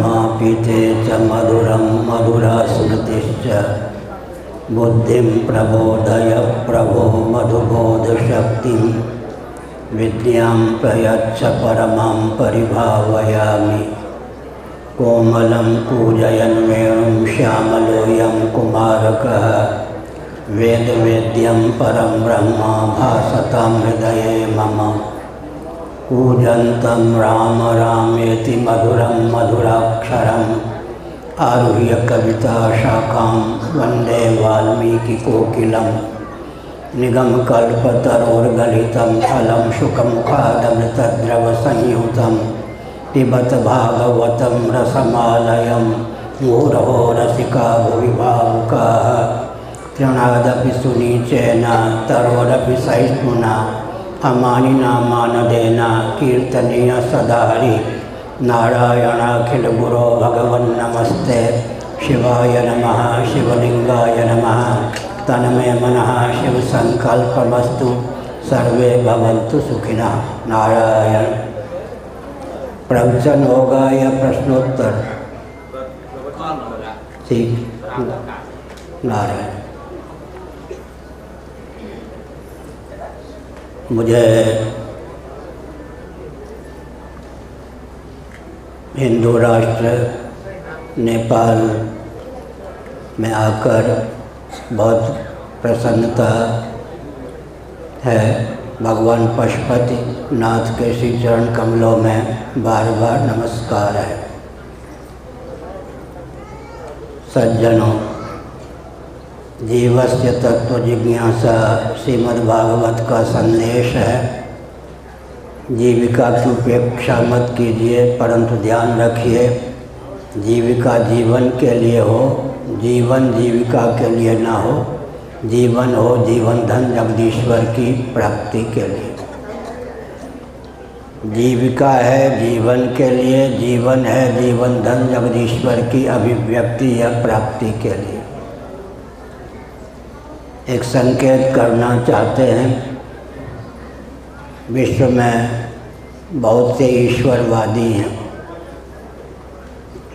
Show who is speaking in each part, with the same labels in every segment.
Speaker 1: मधुरमापीते च मधुरं मधुरास्मृतिश्च बुद्धिं प्रबोधय प्रभो मधुबोधशक्तिं विद्यां प्रयच्छ परमां परिभावयामि। कोमलं कूजयन् वेणुं श्यामलोऽयं कुमारकः वेदवेद्यं परं ब्रह्म भासतां हृदये मम। कूजन्तं राम रामेति मधुरं मधुराक्षरम् आरुह्य कविताशाखां वन्दे वाल्मीकिकोकिलं। निगमकल्पतरोर्गलितं फलं शुकमुखादमृतद्रवसंयुतं पिबत भागवतं रसमालयं मुहुरहो रसिका भुवि भावुकाः। तृणादपि सुनीचेन तरोरपि सहिष्णुना अमानिना मानदेन कीर्तनीय सदा हरि। नारायणाखिलगुरो भगवन्नमस्ते शिवाय नमः शिवलिंगाय नमः। तन्मे मनः शिवसंकल्पमस्तु सर्वे भवन्तु सुखिनः। नारायण। प्रवचन होगा या प्रश्नोत्तर? ठीक। नारायण। मुझे हिंदू राष्ट्र नेपाल में आकर बहुत प्रसन्नता है। भगवान पशुपति नाथ के श्री चरण कमलों में बार बार नमस्कार है। सज्जनों, जीवस्य तत्व जिज्ञासा श्रीमद्भागवत का संदेश है। जीविका की उपेक्षा मत कीजिए, परंतु ध्यान रखिए जीविका जीवन के लिए हो, जीवन जीविका के लिए ना हो। जीवन हो जीवन धन जगदीश्वर की प्राप्ति के लिए। जीविका है जीवन के लिए, जीवन है जीवन धन जगदीश्वर की अभिव्यक्ति या प्राप्ति के लिए। एक संकेत करना चाहते हैं। विश्व में बहुत से ईश्वरवादी हैं।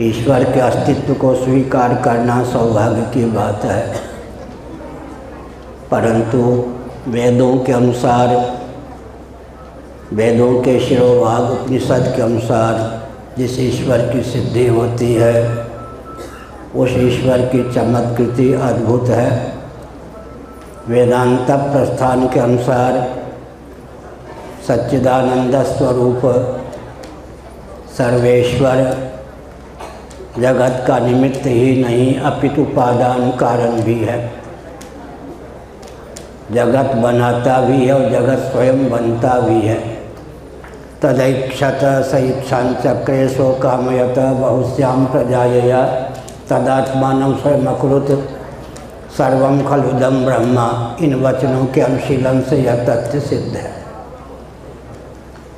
Speaker 1: ईश्वर के अस्तित्व को स्वीकार करना सौभाग्य की बात है, परंतु वेदों के अनुसार, वेदों के शिरोभाग उपनिषद के अनुसार जिस ईश्वर की सिद्धि होती है उस ईश्वर की चमत्कृति अद्भुत है। वेदांत प्रस्थान के अनुसार सच्चिदानंद स्वरूप सर्वेश्वर जगत का निमित्त ही नहीं अपितु उपादान कारण भी है। जगत बनाता भी है और जगत स्वयं बनता भी है। तदैक्षत सईक्षांचक्रे सो कामयत बहुश्याम प्रजायया तदात्मानं स्वयं अकुरुत सर्वं खलुदं ब्रह्मा। इन वचनों के अनुशीलन से यह तथ्य सिद्ध है।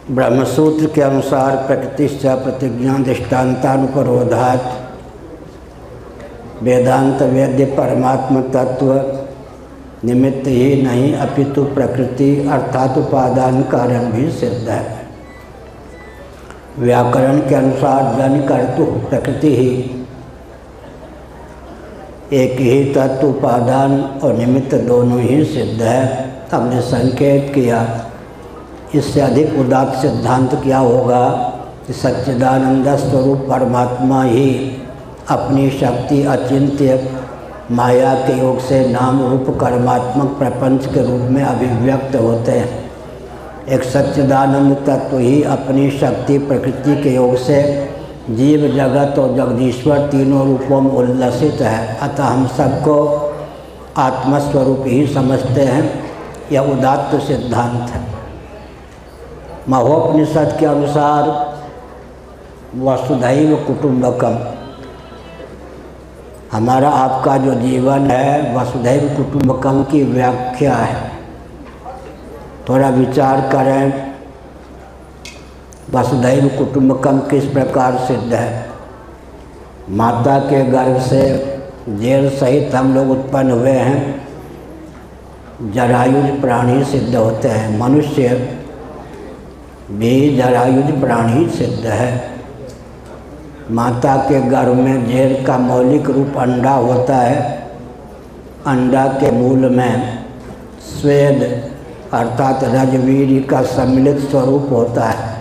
Speaker 1: ब्रह्मसूत्र के अनुसार प्रकृतिश्च प्रतिज्ञा दृष्टान्तानुपरोधात् वेदांत वेद्य परमात्म तत्व निमित्त ही नहीं अपितु प्रकृति अर्थात उपादान कारण भी सिद्ध है। व्याकरण के अनुसार जन कर्तु प्रकृति ही एक ही तत्व उपादान और निमित्त दोनों ही सिद्ध है। हमने संकेत किया, इससे अधिक उदात्त सिद्धांत क्या होगा कि सच्चिदानंद स्वरूप परमात्मा ही अपनी शक्ति अचिंत्य माया के योग से नाम रूप कर्मात्मक प्रपंच के रूप में अभिव्यक्त होते हैं। एक सच्चिदानंद तत्व ही अपनी शक्ति प्रकृति के योग से जीव जगत और जगदीश्वर तीनों रूपों में उल्लसित है। अतः हम सबको आत्मस्वरूप ही समझते हैं। यह उदात्त सिद्धांत है। महोपनिषद के अनुसार वसुधैव कुटुंबकम, हमारा आपका जो जीवन है वसुधैव कुटुंबकम की व्याख्या है। थोड़ा विचार करें, वसुधैव कुटुंबकम किस प्रकार सिद्ध है। माता के गर्भ से जेल सहित हम लोग उत्पन्न हुए हैं। जरायुज प्राणी सिद्ध होते हैं। मनुष्य भी जरायुज प्राणी सिद्ध है। माता के गर्भ में जेर का मौलिक रूप अंडा होता है। अंडा के मूल में स्वेद अर्थात रजवीर्य का सम्मिलित स्वरूप होता है।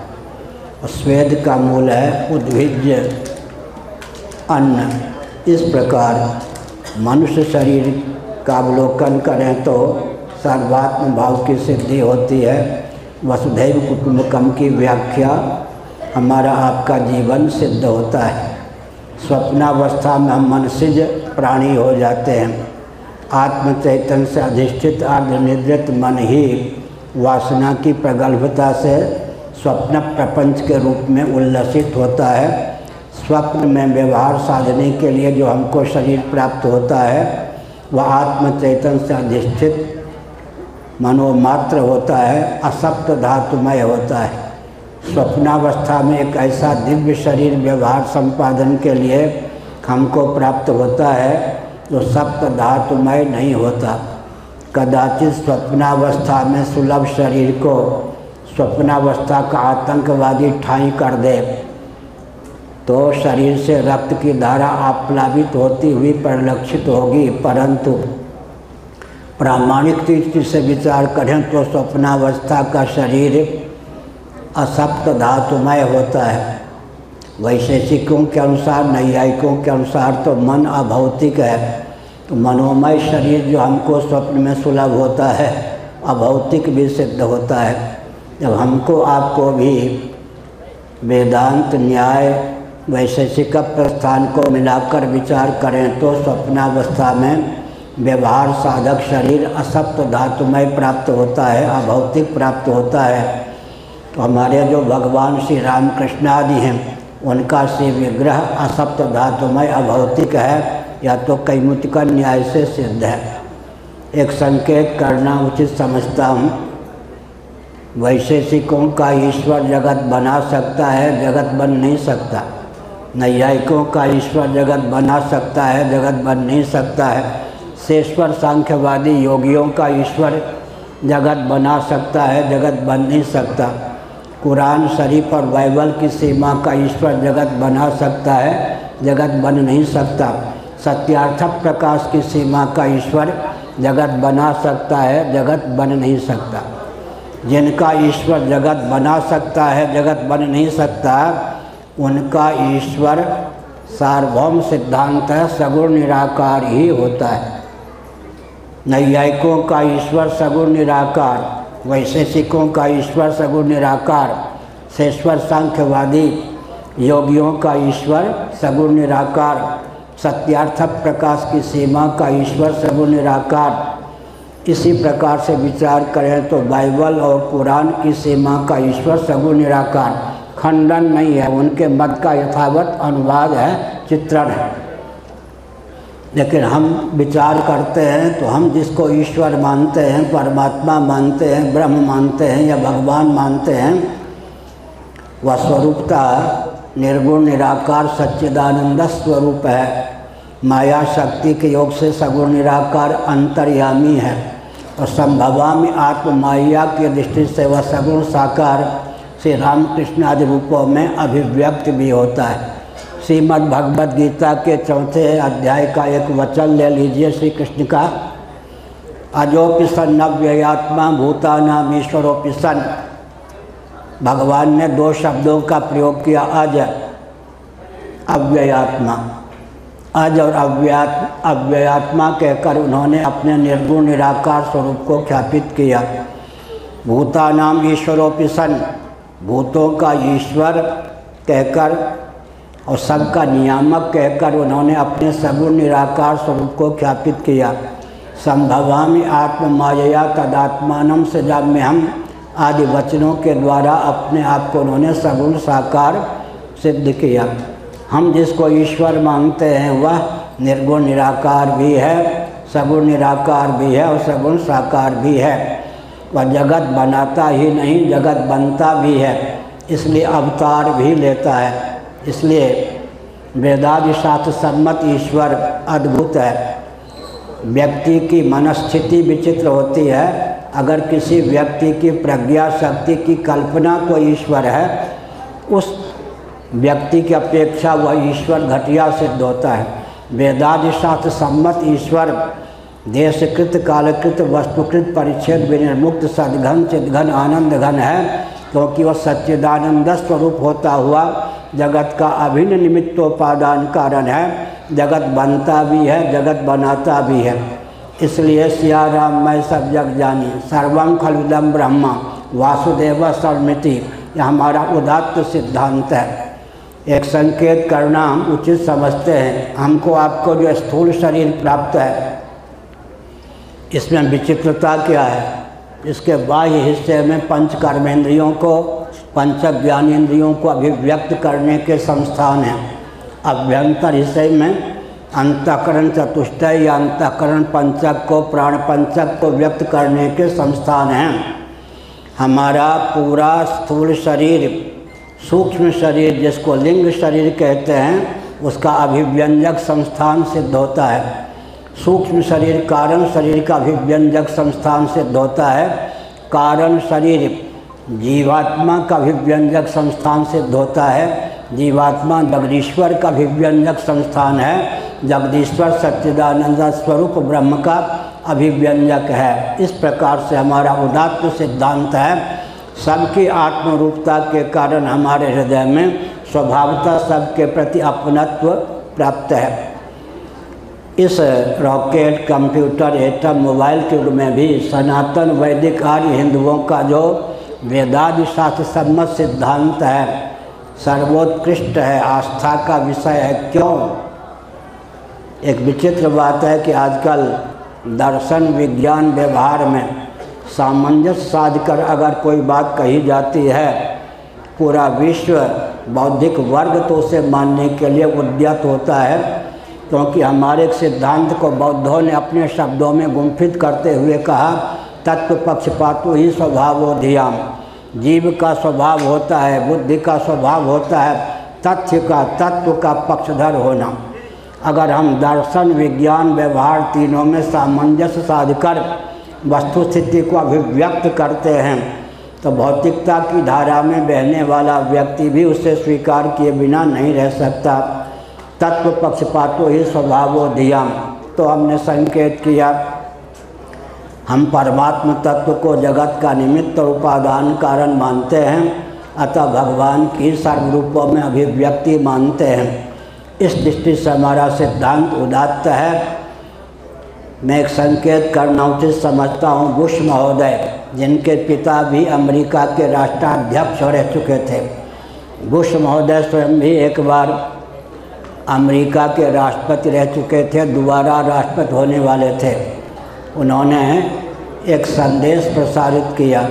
Speaker 1: और स्वेद का मूल है उद्भिज्य अन्न। इस प्रकार मनुष्य शरीर का अवलोकन करें तो सर्वात्म भाव की सिद्धि होती है। वसुधैव कुटुंबकम की व्याख्या हमारा आपका जीवन सिद्ध होता है। स्वप्नावस्था में हम मनसिज प्राणी हो जाते हैं। आत्म चैतन्य से अधिष्ठित अर्धनिद्रित मन ही वासना की प्रगल्भता से स्वप्न प्रपंच के रूप में उल्लसित होता है। स्वप्न में व्यवहार साधने के लिए जो हमको शरीर प्राप्त होता है वह आत्म चैतन्य से अधिष्ठित मनोमात्र होता है, असप्त धातुमय होता है। स्वप्नावस्था में एक ऐसा दिव्य शरीर व्यवहार संपादन के लिए हमको प्राप्त होता है जो सप्त धातुमय नहीं होता। कदाचित स्वप्नावस्था में सुलभ शरीर को स्वप्नावस्था का आतंकवादी ठाई कर दे तो शरीर से रक्त की धारा आप्लावित होती हुई परिलक्षित होगी, परंतु प्रामाणिक दृष्टि से विचार करें तो स्वप्नावस्था का शरीर असप्त धातुमय होता है। वैशेषिकों के अनुसार, नैयायिकों के अनुसार तो मन अभौतिक है। तो मनोमय शरीर जो हमको स्वप्न में सुलभ होता है अभौतिक भी सिद्ध होता है। जब हमको आपको भी वेदांत न्याय वैशेषिक प्रस्थान को मिलाकर विचार करें तो स्वप्नावस्था में व्यवहार साधक शरीर असप्त धातुमय प्राप्त होता है, अभौतिक प्राप्त होता है। तो हमारे जो भगवान श्री रामकृष्ण आदि हैं उनका श्री विग्रह असप्त धातुमय अभौतिक है, या तो कैमुतिक न्याय से सिद्ध है। एक संकेत करना उचित समझता हूँ। वैशेषिकों का ईश्वर जगत बना सकता है, जगत बन नहीं सकता। नैयायिकों का ईश्वर जगत बना सकता है, जगत बन नहीं सकता है। शेष्वर सांख्यवादी योगियों का ईश्वर जगत बना सकता है, जगत बन नहीं सकता। कुरान शरीफ और बाइबल की सीमा का ईश्वर जगत बना सकता है, जगत बन नहीं सकता। सत्यार्थक प्रकाश की सीमा का ईश्वर जगत बना सकता है, जगत बन नहीं सकता। जिनका ईश्वर जगत बना सकता है, जगत बन नहीं सकता, उनका ईश्वर सार्वभौम सिद्धांत है, सगुण निराकार ही होता है। नैयायिकों का ईश्वर सगुण निराकार, वैशेषिकों का ईश्वर सगुण निराकार, शेष्वर सांख्यवादी योगियों का ईश्वर सगुण निराकार, सत्यार्थक प्रकाश की सीमा का ईश्वर सगुण निराकार। इसी प्रकार से विचार करें तो बाइबल और कुरान की सीमा का ईश्वर सगुण निराकार। खंडन नहीं है, उनके मत का यथावत अनुवाद है, चित्रण है। लेकिन हम विचार करते हैं तो हम जिसको ईश्वर मानते हैं, परमात्मा मानते हैं, ब्रह्म मानते हैं या भगवान मानते हैं, वह स्वरूपता निर्गुण निराकार सच्चिदानंद स्वरूप है। माया शक्ति के योग से सगुण निराकार अंतर्यामी है और संभवामी आत्म माया की दृष्टि से वह सगुण साकार श्री रामकृष्ण आदि रूपों में अभिव्यक्त भी होता है। श्रीमद् भगवद गीता के 4 अध्याय का एक वचन ले लीजिए श्री कृष्ण का, अजोपि सन् अव्ययात्मा भूतानाम ईश्वरोपि सन्। भगवान ने 2 शब्दों का प्रयोग किया, अज अव्ययात्मा। अज और अव्ययात्मा कहकर उन्होंने अपने निर्गुण निराकार स्वरूप को ख्यापित किया। भूतानाम ईश्वरोपि सन्, भूतों का ईश्वर कहकर और सबका नियामक कहकर उन्होंने अपने सगुण निराकार स्वरूप को ख्यापित किया। संभवामि आत्म मायया तदात्मानम सजाम्यहम् आदि वचनों के द्वारा अपने आप को उन्होंने सगुण साकार सिद्ध किया। हम जिसको ईश्वर मानते हैं वह निर्गुण निराकार भी है, सगुण निराकार भी है और सगुण साकार भी है। वह जगत बनाता ही नहीं, जगत बनता भी है, इसलिए अवतार भी लेता है। इसलिए वेदादि शास्त्र सम्मत ईश्वर अद्भुत है। व्यक्ति की मनस्थिति विचित्र होती है। अगर किसी व्यक्ति की प्रज्ञा शक्ति की कल्पना को ईश्वर है, उस व्यक्ति की अपेक्षा वह ईश्वर घटिया सिद्ध होता है। वेदादि शास्त्र सम्मत ईश्वर देशकृत कालकृत वस्तुकृत परिच्छेद विनिर्मुक्त सद्घन चिद्घन आनंद घन है, क्योंकि वह सच्चिदानंद स्वरूप होता हुआ जगत का अभिन्न निमित्तोपादान कारण है। जगत बनता भी है, जगत बनाता भी है। इसलिए सिया राम मैं सब जग जानी, सर्वं खलुदम ब्रह्मा वासुदेव सर्वमिति, यह हमारा उदात्त सिद्धांत है। एक संकेत करना हम उचित समझते हैं। हमको आपको जो स्थूल शरीर प्राप्त है, इसमें विचित्रता क्या है? इसके बाह्य हिस्से में पंच कर्मेंद्रियों को, पंच ज्ञानेंद्रियों को अभिव्यक्त करने के संस्थान हैं। अभ्यंतर हिस्से में अंतःकरण चतुष्टय या अंतःकरण पंचक को, प्राण पंचक को व्यक्त करने के संस्थान हैं। हमारा पूरा स्थूल शरीर, सूक्ष्म शरीर जिसको लिंग शरीर कहते हैं, उसका अभिव्यंजक संस्थान सिद्ध होता है। सूक्ष्म शरीर कारण शरीर का अभिव्यंजक संस्थान सिद्ध होता है। कारण शरीर जीवात्मा का अभिव्यंजक संस्थान सिद्ध होता है। जीवात्मा जगदीश्वर का अभिव्यंजक संस्थान है। जगदीश्वर सच्चिदानंद स्वरूप ब्रह्म का अभिव्यंजक है। इस प्रकार से हमारा उदात्त सिद्धांत है। सबकी आत्मरूपता के कारण हमारे हृदय में स्वभावतः सबके प्रति अपनत्व प्राप्त है। इस रॉकेट, कंप्यूटर, एटम, मोबाइल के युग में भी सनातन वैदिक आर्य हिंदुओं का जो वेदादि शास्त्र सम्मत सिद्धांत है, सर्वोत्कृष्ट है, आस्था का विषय है। क्यों? एक विचित्र बात है कि आजकल दर्शन, विज्ञान, व्यवहार में सामंजस्य साधकर अगर कोई बात कही जाती है, पूरा विश्व बौद्धिक वर्ग तो उसे मानने के लिए उद्यत होता है, क्योंकि हमारे एक सिद्धांत को बौद्धों ने अपने शब्दों में गुंफित करते हुए कहा, तत्व पक्षपातो ही स्वभावोधियाम। जीव का स्वभाव होता है, बुद्धि का स्वभाव होता है तथ्य का, तत्व का पक्षधर होना। अगर हम दर्शन, विज्ञान, व्यवहार तीनों में सामंजस्य साधकर वस्तु स्थिति को अभिव्यक्त करते हैं, तो भौतिकता की धारा में बहने वाला व्यक्ति भी उसे स्वीकार किए बिना नहीं रह सकता। तत्व पक्षपातो ही स्वभावोधियाम। तो हमने संकेत किया, हम परमात्म तत्व को जगत का निमित्त और उपादान कारण मानते हैं, अतः भगवान की सर्वरूपों में अभिव्यक्ति मानते हैं। इस दृष्टि से हमारा सिद्धांत उदात्त है। मैं एक संकेत करना उचित समझता हूँ। बुश महोदय, जिनके पिता भी अमेरिका के राष्ट्राध्यक्ष रह चुके थे, बुश महोदय स्वयं भी एक बार अमेरिका के राष्ट्रपति रह चुके थे, दोबारा राष्ट्रपति होने वाले थे। उन्होंने एक संदेश प्रसारित किया।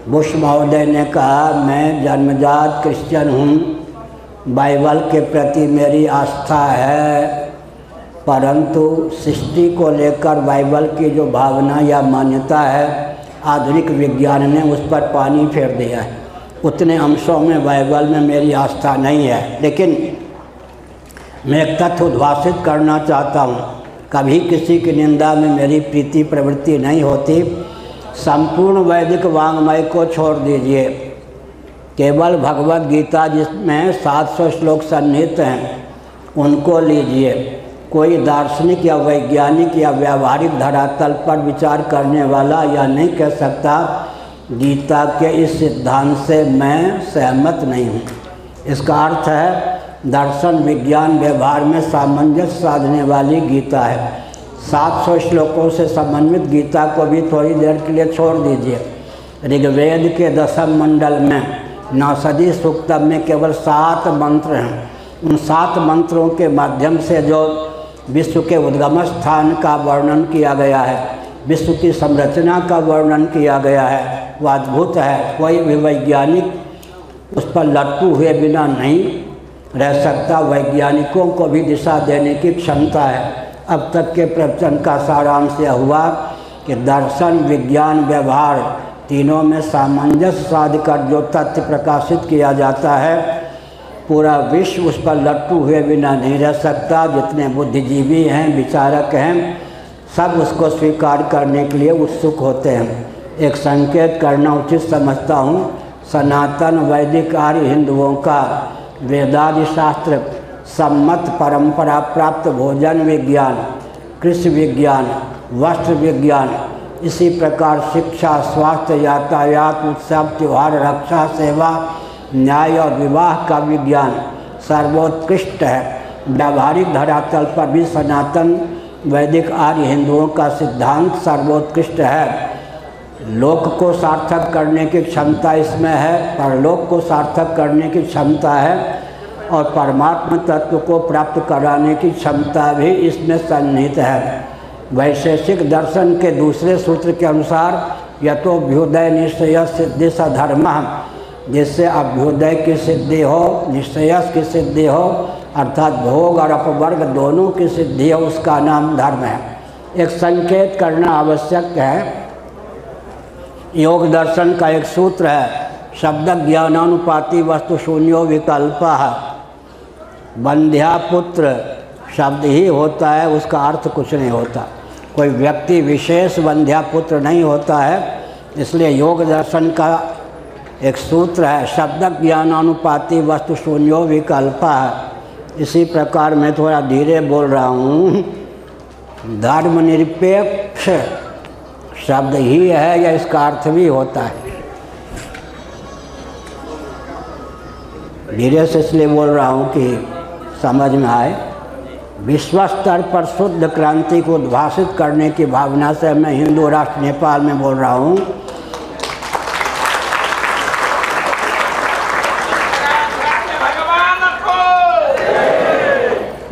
Speaker 1: बुश महोदय ने कहा, मैं जन्मजात क्रिश्चियन हूँ, बाइबल के प्रति मेरी आस्था है, परंतु सृष्टि को लेकर बाइबल की जो भावना या मान्यता है, आधुनिक विज्ञान ने उस पर पानी फेर दिया है। उतने अंशों में बाइबल में मेरी आस्था नहीं है। लेकिन मैं एक तथ्य उद्भाषित करना चाहता हूँ, कभी किसी की निंदा में मेरी प्रीति प्रवृत्ति नहीं होती। संपूर्ण वैदिक वाङ्मय को छोड़ दीजिए, केवल भगवत गीता जिसमें 700 श्लोक सन्निहित हैं उनको लीजिए। कोई दार्शनिक या वैज्ञानिक या व्यावहारिक धरातल पर विचार करने वाला यह नहीं कह सकता गीता के इस सिद्धांत से मैं सहमत नहीं हूँ। इसका अर्थ है दर्शन, विज्ञान, व्यवहार में सामंजस्य साधने वाली गीता है। 700 श्लोकों से समन्वित गीता को भी थोड़ी देर के लिए छोड़ दीजिए। ऋग्वेद के 10वें मंडल में नौसदी सूक्तम में केवल 7 मंत्र हैं। उन 7 मंत्रों के माध्यम से जो विश्व के उद्गम स्थान का वर्णन किया गया है, विश्व की संरचना का वर्णन किया गया है, वह अद्भुत है। कोई भी वैज्ञानिक उस पर लट्टू हुए बिना नहीं रह सकता। वैज्ञानिकों को भी दिशा देने की क्षमता है। अब तक के प्रवचन का सारांश यह हुआ कि दर्शन, विज्ञान, व्यवहार तीनों में सामंजस्य साधकर जो तथ्य प्रकाशित किया जाता है, पूरा विश्व उस पर लट्टू हुए बिना नहीं रह सकता। जितने बुद्धिजीवी हैं, विचारक हैं, सब उसको स्वीकार करने के लिए उत्सुक होते हैं। एक संकेत करना उचित समझता हूँ। सनातन वैदिक आर्य हिंदुओं का वेदादि शास्त्र सम्मत परंपरा प्राप्त भोजन विज्ञान, कृषि विज्ञान, वस्त्र विज्ञान, इसी प्रकार शिक्षा, स्वास्थ्य, यातायात, उत्सव, त्यौहार, रक्षा, सेवा, न्याय और विवाह का विज्ञान सर्वोत्कृष्ट है। व्यावहारिक धरातल पर भी सनातन वैदिक आर्य हिंदुओं का सिद्धांत सर्वोत्कृष्ट है। लोक को सार्थक करने की क्षमता इसमें है, परलोक को सार्थक करने की क्षमता है और परमात्मा तत्व को प्राप्त कराने की क्षमता भी इसमें सन्निहित है। वैशेषिक दर्शन के दूसरे सूत्र के अनुसार यतोभ्युदय निश्चय सिद्धि सधर्म, जिससे अभ्युदय की सिद्धि हो, निश्चयस की सिद्धि हो, अर्थात भोग और अपवर्ग दोनों की सिद्धि हो, उसका नाम धर्म है। एक संकेत करना आवश्यक है। योग दर्शन का एक सूत्र है, शब्द ज्ञानानुपाति वस्तु शून्यो विकल्पः। बंध्या पुत्र शब्द ही होता है, उसका अर्थ कुछ नहीं होता। कोई व्यक्ति विशेष बंध्या पुत्र नहीं होता है। इसलिए योग दर्शन का एक सूत्र है, शब्द ज्ञानानुपाति वस्तु शून्यो विकल्पः। इसी प्रकार मैं थोड़ा धीरे बोल रहा हूँ। धर्मनिरपेक्ष शब्द ही है या इसका अर्थ भी होता है? धीरे से इसलिए बोल रहा हूँ कि समझ में आए। विश्व स्तर पर शुद्ध क्रांति को उद्भासित करने की भावना से मैं हिंदू राष्ट्र नेपाल में बोल रहा हूँ।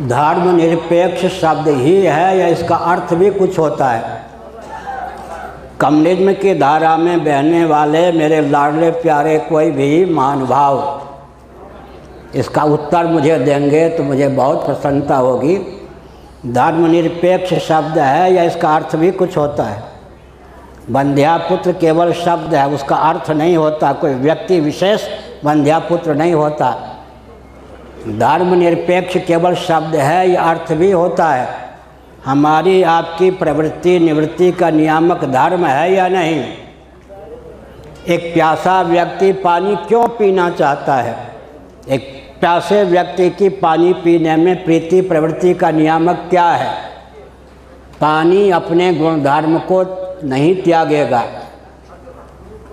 Speaker 1: धर्मनिरपेक्ष शब्द ही है या इसका अर्थ भी कुछ होता है? कम्युनिज्म की धारा में बहने वाले मेरे लाडले प्यारे कोई भी महानुभाव इसका उत्तर मुझे देंगे तो मुझे बहुत प्रसन्नता होगी। धर्मनिरपेक्ष शब्द है या इसका अर्थ भी कुछ होता है? बंध्यापुत्र केवल शब्द है, उसका अर्थ नहीं होता। कोई व्यक्ति विशेष बंध्यापुत्र नहीं होता। धर्मनिरपेक्ष केवल शब्द है, या अर्थ भी होता है। हमारी आपकी प्रवृत्ति निवृत्ति का नियामक धर्म है या नहीं? एक प्यासा व्यक्ति पानी क्यों पीना चाहता है? एक प्यासे व्यक्ति की पानी पीने में प्रीति प्रवृत्ति का नियामक क्या है? पानी अपने गुणधर्म को नहीं त्यागेगा,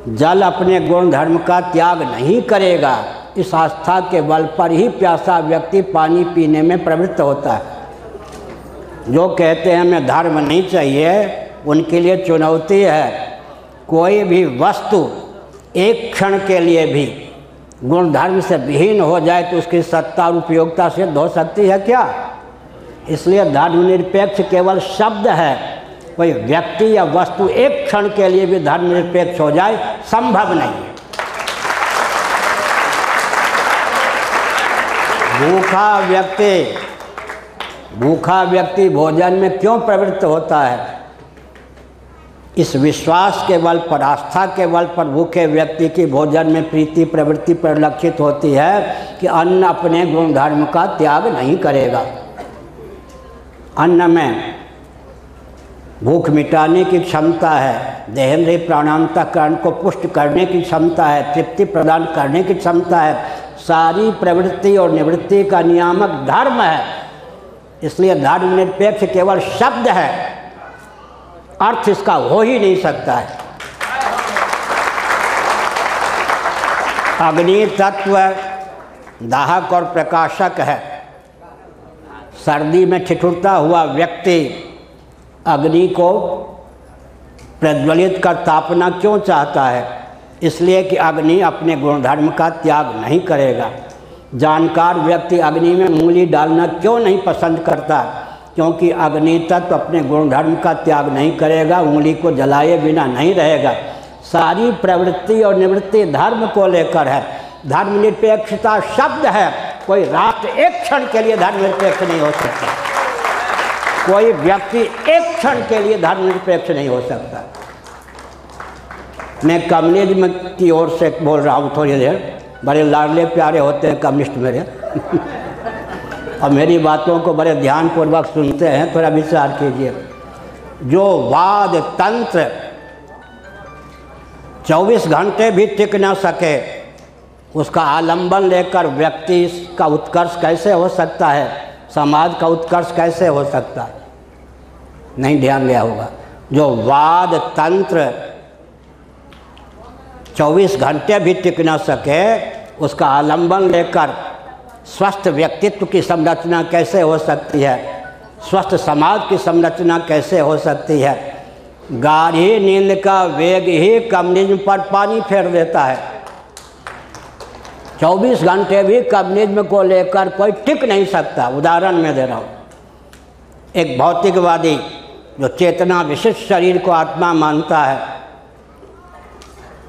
Speaker 1: जल अपने गुणधर्म का त्याग नहीं करेगा। इस आस्था के बल पर ही प्यासा व्यक्ति पानी पीने में प्रवृत्त होता है। जो कहते हैं हमें धर्म नहीं चाहिए, उनके लिए चुनौती है। कोई भी वस्तु एक क्षण के लिए भी गुणधर्म से विहीन हो जाए तो उसकी सत्ता और उपयोगिता सिद्ध हो सकती है क्या? इसलिए धर्मनिरपेक्ष केवल शब्द है। कोई व्यक्ति या वस्तु एक क्षण के लिए भी धर्मनिरपेक्ष हो जाए संभव नहीं है। भूखा व्यक्ति भोजन में क्यों प्रवृत्त होता है? इस विश्वास के बल पर, आस्था के बल पर भूखे व्यक्ति की भोजन में प्रीति प्रवृत्ति परिलक्षित होती है कि अन्न अपने गुणधर्म का त्याग नहीं करेगा। अन्न में भूख मिटाने की क्षमता है, देहेंद्रिय प्राणांतकरण को पुष्ट करने की क्षमता है, तृप्ति प्रदान करने की क्षमता है। सारी प्रवृत्ति और निवृत्ति का नियामक धर्म है। इसलिए धर्मनिरपेक्ष केवल शब्द है, अर्थ इसका हो ही नहीं सकता है। अग्नि तत्व दाहक और प्रकाशक है। सर्दी में ठिठुरता हुआ व्यक्ति अग्नि को प्रज्वलित कर तापना क्यों चाहता है? इसलिए कि अग्नि अपने गुणधर्म का त्याग नहीं करेगा। जानकार व्यक्ति अग्नि में उंगली डालना क्यों नहीं पसंद करता? क्योंकि अग्नि तत्व अपने गुणधर्म का त्याग नहीं करेगा, उंगली को जलाए बिना नहीं रहेगा। सारी प्रवृत्ति और निवृत्ति धर्म को लेकर है। धर्मनिरपेक्षता शब्द है। कोई राष्ट्र एक क्षण के लिए धर्मनिरपेक्ष नहीं हो सकता। कोई व्यक्ति एक क्षण के लिए धर्मनिरपेक्ष नहीं हो सकता। मैं कम्युनिज्म की ओर से बोल रहा हूँ थोड़ी देर। बड़े लाडले प्यारे होते हैं कम्युनिस्ट मेरे और मेरी बातों को बड़े ध्यानपूर्वक सुनते हैं। थोड़ा विचार कीजिए। जो वाद तंत्र 24 घंटे भी टिक ना सके, उसका आलंबन लेकर व्यक्ति का उत्कर्ष कैसे हो सकता है, समाज का उत्कर्ष कैसे हो सकता है? नहीं ध्यान दिया होगा। जो वाद तंत्र 24 घंटे भी टिक न सके, उसका आलंबन लेकर स्वस्थ व्यक्तित्व की संरचना कैसे हो सकती है, स्वस्थ समाज की संरचना कैसे हो सकती है? गाढ़ी नींद का वेग ही कम्युनिज्म पर पानी फेर देता है। 24 घंटे भी कम्युनिज्म को लेकर कोई टिक नहीं सकता। उदाहरण मैं दे रहा हूँ, एक भौतिकवादी जो चेतना विशिष्ट शरीर को आत्मा मानता है,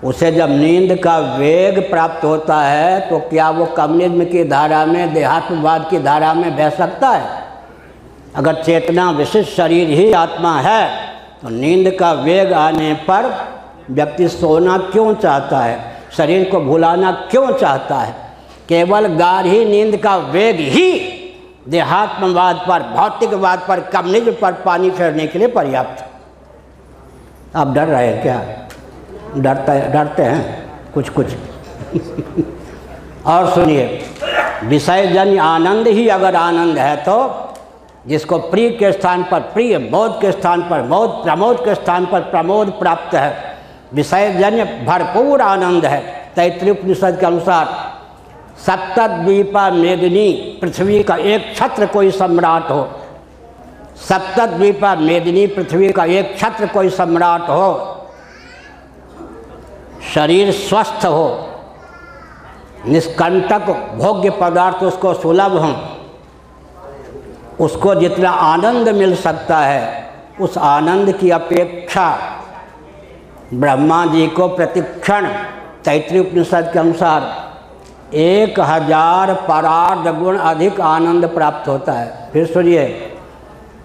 Speaker 1: उसे जब नींद का वेग प्राप्त होता है तो क्या वो कम्युनिज्म की धारा में, देहात्मवाद की धारा में बह सकता है? अगर चेतना विशिष्ट शरीर ही आत्मा है तो नींद का वेग आने पर व्यक्ति सोना क्यों चाहता है, शरीर को भुलाना क्यों चाहता है? केवल गाढ़ी नींद का वेग ही देहात्मवाद पर, भौतिकवाद पर, कम्युनिज्म पर पानी फेरने के लिए पर्याप्त है। आप डर रहे हैं क्या? डरते हैं कुछ कुछ और सुनिए, विषयजन्य आनंद ही अगर आनंद है तो जिसको प्रिय के स्थान पर प्रिय, मोद के स्थान पर मोद, प्रमोद के स्थान पर प्रमोद प्राप्त है, विषयजन्य भरपूर आनंद है। तैत्तिरीय उपनिषद के अनुसार सप्तद्वीपा मेदिनी पृथ्वी का एक छत्र कोई सम्राट हो, सप्तद्वीपा मेदिनी पृथ्वी का एक छत्र कोई सम्राट हो, शरीर स्वस्थ हो, निष्कंटक भोग्य पदार्थ उसको सुलभ हों, उसको जितना आनंद मिल सकता है उस आनंद की अपेक्षा ब्रह्मा जी को प्रतिक्षण तैत्तिरीय उपनिषद के अनुसार 1000 परार्ध गुण अधिक आनंद प्राप्त होता है। फिर सुनिए,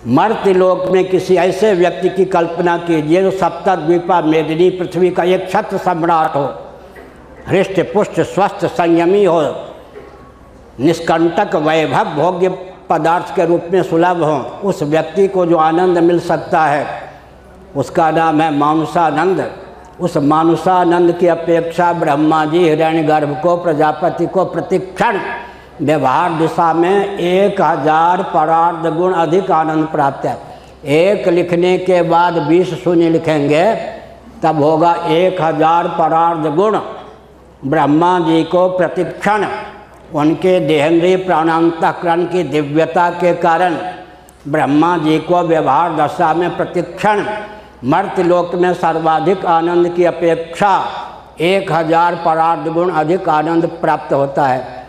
Speaker 1: मर्त्यलोक में किसी ऐसे व्यक्ति की कल्पना कीजिए जो सप्तद्वीपा मेदिनी पृथ्वी का एक छत्र सम्राट हो, हृष्ट पुष्ट स्वस्थ संयमी हो, निष्कंटक वैभव भोग्य पदार्थ के रूप में सुलभ हो। उस व्यक्ति को जो आनंद मिल सकता है उसका नाम है मानुषानंद। उस मानुषानंद की अपेक्षा ब्रह्मा जी हिरण्यगर्भ को, प्रजापति को प्रतिक्षण व्यवहार दिशा में 1000 परार्ध गुण अधिक आनंद प्राप्त है। एक लिखने के बाद 20 शून्य लिखेंगे तब होगा 1000 परार्ध गुण। ब्रह्मा जी को प्रतिक्षण उनके देहेंद्रिय प्राणांतःकरण की दिव्यता के कारण ब्रह्मा जी को व्यवहार दशा में प्रतिक्षण मर्त्यलोक में सर्वाधिक आनंद की अपेक्षा 1000 परार्ध गुण अधिक आनंद प्राप्त होता है।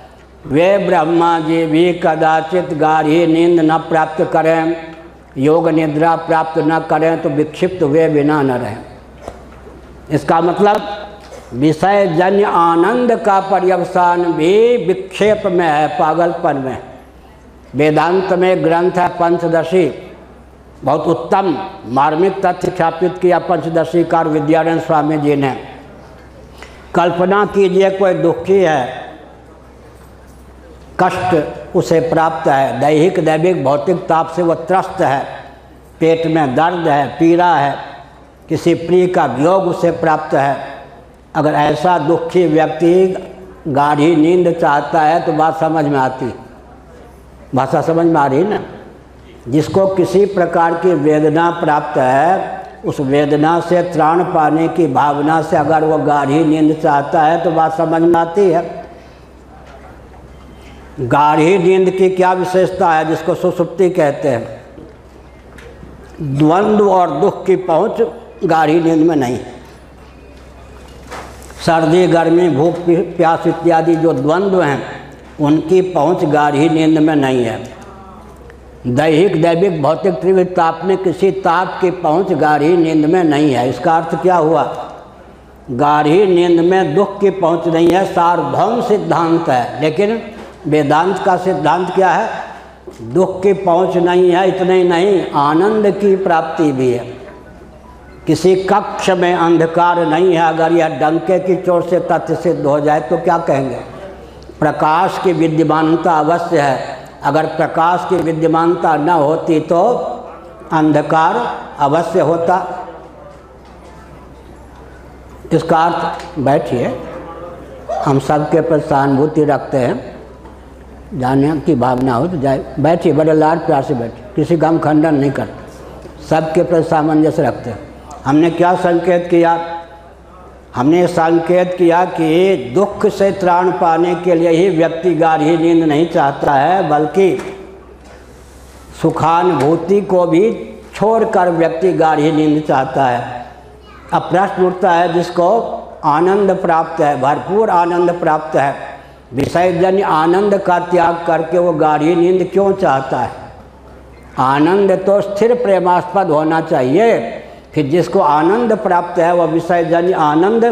Speaker 1: वे ब्रह्मा जी भी कदाचित गाढ़ी नींद न प्राप्त करें, योग निद्रा प्राप्त न करें तो विक्षिप्त हुए बिना न रहें। इसका मतलब विषय जन्य आनंद का पर्यवसान भी विक्षेप में है, पागलपन में। वेदांत में ग्रंथ है पंचदशी, बहुत उत्तम मार्मिक तथ्य स्थापित किया पंचदशीकार विद्यानंद स्वामी जी ने। कल्पना कीजिए कोई दुखी है, कष्ट उसे प्राप्त है, दैहिक दैविक भौतिक ताप से वह त्रस्त है, पेट में दर्द है, पीड़ा है, किसी प्रिय का वियोग उसे प्राप्त है। अगर ऐसा दुखी व्यक्ति गाढ़ी नींद चाहता है तो बात समझ में आती, भाषा समझ में आ रही ना। जिसको किसी प्रकार की वेदना प्राप्त है, उस वेदना से त्राण पाने की भावना से अगर वो गाढ़ी नींद चाहता है तो बात समझ में आती है। गाढ़ी नींद की क्या विशेषता है जिसको सुषुप्ति कहते हैं? द्वंद्व और दुख की पहुंच गाढ़ी नींद में नहीं है। सर्दी गर्मी भूख प्यास इत्यादि जो द्वंद्व हैं उनकी पहुंच गाढ़ी नींद में नहीं है। दैहिक दैविक भौतिक त्रिविध ताप में किसी ताप की पहुंच गाढ़ी नींद में नहीं है। इसका अर्थ क्या हुआ? गाढ़ी नींद में दुख की पहुंच नहीं है, सार्वभौम सिद्धांत है। लेकिन वेदांत का सिद्धांत क्या है? दुख की पहुंच नहीं है, इतना ही नहीं, आनंद की प्राप्ति भी है। किसी कक्ष में अंधकार नहीं है, अगर यह डंके की चोट से तथ्य सिद्ध हो जाए तो क्या कहेंगे? प्रकाश की विद्यमानता अवश्य है। अगर प्रकाश की विद्यमानता न होती तो अंधकार अवश्य होता। इसका अर्थ, बैठिए, हम सबके प्रति सहानुभूति रखते हैं, जाने की भावना हो तो जाए, बैठिए, बड़े लाड प्यार से बैठिए, किसी का हम खंडन नहीं करते, सबके प्रति सामंजस्य रखते हैं। हमने क्या संकेत किया? हमने संकेत किया कि दुख से त्राण पाने के लिए ही व्यक्ति गाढ़ी नींद नहीं चाहता है, बल्कि सुखानुभूति को भी छोड़कर व्यक्ति गाढ़ी नींद चाहता है। अब प्रश्न उठता है, जिसको आनंद प्राप्त है, भरपूर आनंद प्राप्त है, विषयजन्य आनंद का त्याग करके वो गाढ़ी नींद क्यों चाहता है? आनंद तो स्थिर प्रेमास्पद होना चाहिए। फिर जिसको आनंद प्राप्त है वह विषयजन्य आनंद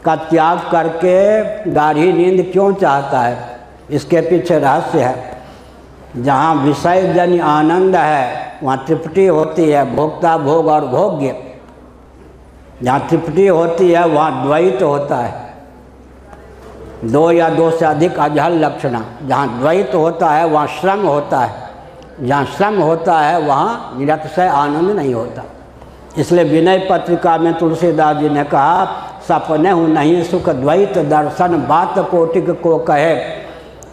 Speaker 1: का त्याग करके गाढ़ी नींद क्यों चाहता है? इसके पीछे रहस्य है। जहाँ विषयजन्य आनंद है वहाँ तृप्ति होती है, भोक्ता भोग और भोग्य। जहाँ तृप्ति होती है वहाँ द्वैत होता है, दो या दो से अधिक अजहल लक्षणा। जहाँ द्वैत होता है वहाँ श्रम होता है, जहाँ श्रम होता है वहाँ निरतिशय आनंद नहीं होता। इसलिए विनय पत्रिका में तुलसीदास जी ने कहा, सपने हूँ नहीं सुख द्वैत दर्शन बात कोटिक को कहे।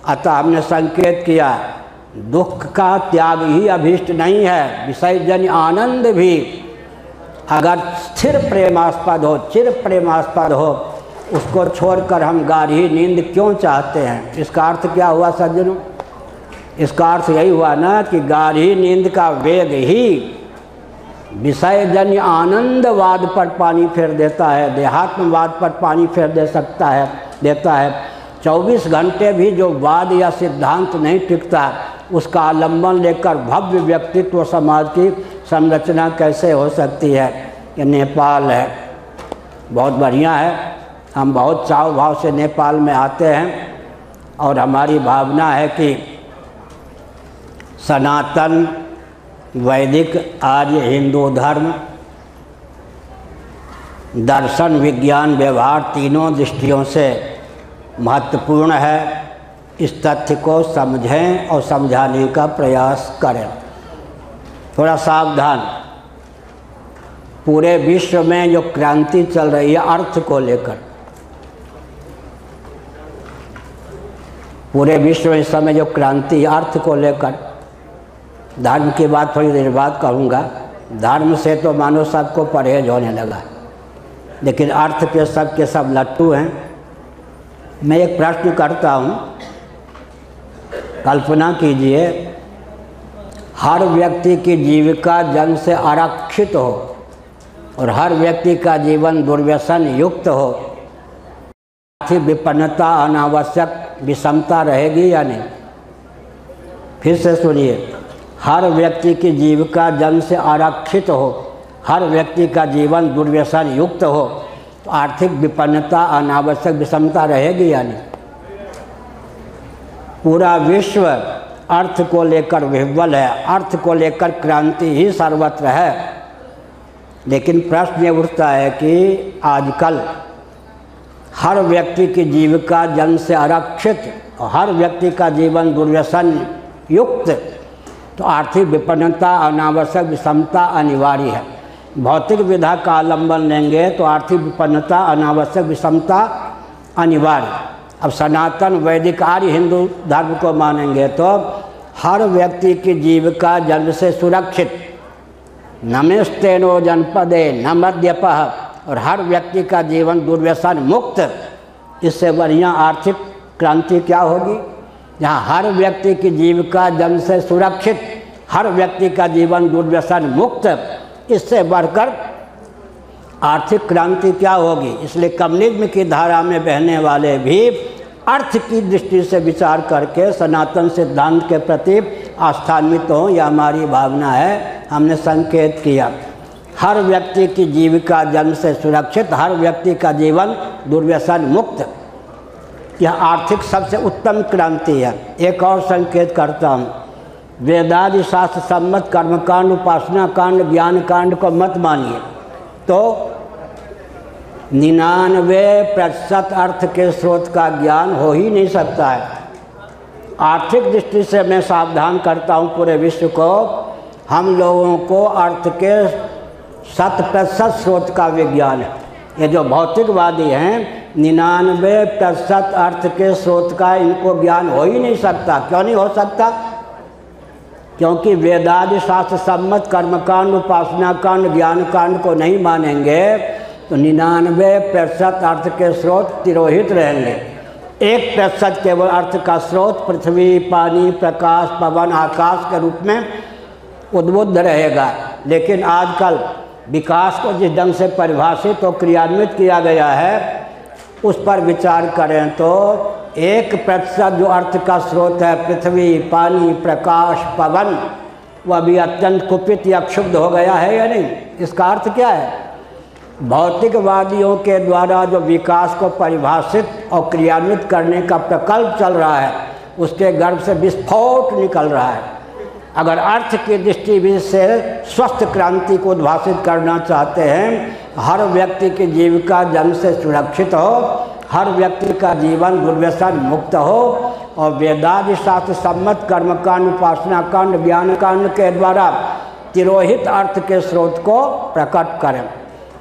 Speaker 1: अतः हमने संकेत किया, दुख का त्याग ही अभीष्ट नहीं है, विषयजन्य आनंद भी अगर स्थिर प्रेमास्पद हो, चिर प्रेमास्पद हो, उसको छोड़कर हम गाढ़ी नींद क्यों चाहते हैं? इसका अर्थ क्या हुआ सज्जनों? इसका अर्थ यही हुआ ना कि गाढ़ी नींद का वेग ही विषयजन्य आनंदवाद पर पानी फेर देता है, देहात्मवाद पर पानी फेर देता है। 24 घंटे भी जो वाद या सिद्धांत नहीं टिकता, उसका आलम्बन लेकर भव्य व्यक्तित्व समाज की संरचना कैसे हो सकती है? ये नेपाल है, बहुत बढ़िया है। हम बहुत चाव भाव से नेपाल में आते हैं और हमारी भावना है कि सनातन, वैदिक, आर्य, हिंदू धर्म, दर्शन, विज्ञान, व्यवहार तीनों दृष्टियों से महत्वपूर्ण है। इस तथ्य को समझें और समझाने का प्रयास करें। थोड़ा सावधान, पूरे विश्व में जो क्रांति चल रही है अर्थ को लेकर, पूरे विश्व में इस समय जो क्रांति है अर्थ को लेकर, धर्म की बात थोड़ी देर बाद कहूँगा। धर्म से तो मानो सबको परहेज होने लगा, लेकिन अर्थ पे सब के सब लट्टू हैं। मैं एक प्रश्न करता हूँ, कल्पना कीजिए हर व्यक्ति की जीविका जन्म से आरक्षित हो और हर व्यक्ति का जीवन दुर्व्यसन युक्त हो, आर्थिक विपन्नता, अनावश्यक विषमता रहेगी या नहीं? फिर से सुनिए, हर व्यक्ति की जीविका जन्म से आरक्षित हो, हर व्यक्ति का जीवन दुर्व्यसन युक्त हो, तो आर्थिक विपन्नता, अनावश्यक विषमता रहेगी या नहीं? पूरा विश्व अर्थ को लेकर विह्वल है, अर्थ को लेकर क्रांति ही सर्वत्र है। लेकिन प्रश्न ये उठता है कि आजकल हर व्यक्ति की जीविका जन्म से आरक्षित और हर व्यक्ति का जीवन दुर्व्यसन युक्त, तो आर्थिक विपन्नता, अनावश्यक विषमता अनिवार्य है। भौतिक विधा का आलम्बन लेंगे तो आर्थिक विपन्नता, अनावश्यक विषमता अनिवार्य। अब सनातन, वैदिक, आर्य, हिंदू धर्म को मानेंगे तो हर व्यक्ति की जीविका जन्म से सुरक्षित, नमेस्तेनो जनपदे न मद्यपः, और हर व्यक्ति का जीवन दुर्व्यसन मुक्त। इससे बढ़िया आर्थिक क्रांति क्या होगी? जहाँ हर व्यक्ति की जीविका जन्म से सुरक्षित, हर व्यक्ति का जीवन दुर्व्यसन मुक्त, इससे बढ़कर आर्थिक क्रांति क्या होगी? इसलिए कम्युनिज्म की धारा में बहने वाले भी अर्थ की दृष्टि से विचार करके सनातन सिद्धांत के प्रति आस्थान्वित हों, यह हमारी भावना है। हमने संकेत किया, हर व्यक्ति की जीविका जन्म से सुरक्षित, हर व्यक्ति का जीवन दुर्व्यसन मुक्त, यह आर्थिक सबसे उत्तम क्रांति है। एक और संकेत करता हूँ, वेदादि शास्त्र सम्मत कर्मकांड, उपासना कांड, ज्ञान कांड को मत मानिए, तो 99% अर्थ के स्रोत का ज्ञान हो ही नहीं सकता है। आर्थिक दृष्टि से मैं सावधान करता हूँ पूरे विश्व को, हम लोगों को अर्थ के 100% स्रोत का विज्ञान है। ये जो भौतिकवादी हैं 99% अर्थ के स्रोत का इनको ज्ञान हो ही नहीं सकता। क्यों नहीं हो सकता? क्योंकि वेदादि शास्त्र सम्मत कर्मकांड, उपासना कांड, ज्ञान कांड को नहीं मानेंगे तो 99% अर्थ के स्रोत तिरोहित रहेंगे। 1% केवल अर्थ का स्रोत पृथ्वी, पानी, प्रकाश, पवन, आकाश के रूप में उद्बुद्ध रहेगा। लेकिन आजकल विकास को जिस ढंग से परिभाषित और क्रियान्वित किया गया है उस पर विचार करें तो 1% जो अर्थ का स्रोत है पृथ्वी, पानी, प्रकाश, पवन, वह भी अत्यंत कुपित या क्षुब्ध हो गया है या नहीं? इसका अर्थ क्या है? भौतिकवादियों के द्वारा जो विकास को परिभाषित और क्रियान्वित करने का प्रकल्प चल रहा है उसके गर्भ से विस्फोट निकल रहा है। अगर अर्थ की दृष्टि से स्वस्थ क्रांति को उद्भाषित करना चाहते हैं, हर व्यक्ति की जीविका जंग से सुरक्षित हो, हर व्यक्ति का जीवन दुर्व्यसन मुक्त हो और वेदादि शास्त्र सम्मत कर्मकांड, उपासना कांड, ज्ञान कांड के द्वारा तिरोहित अर्थ के स्रोत को प्रकट करें।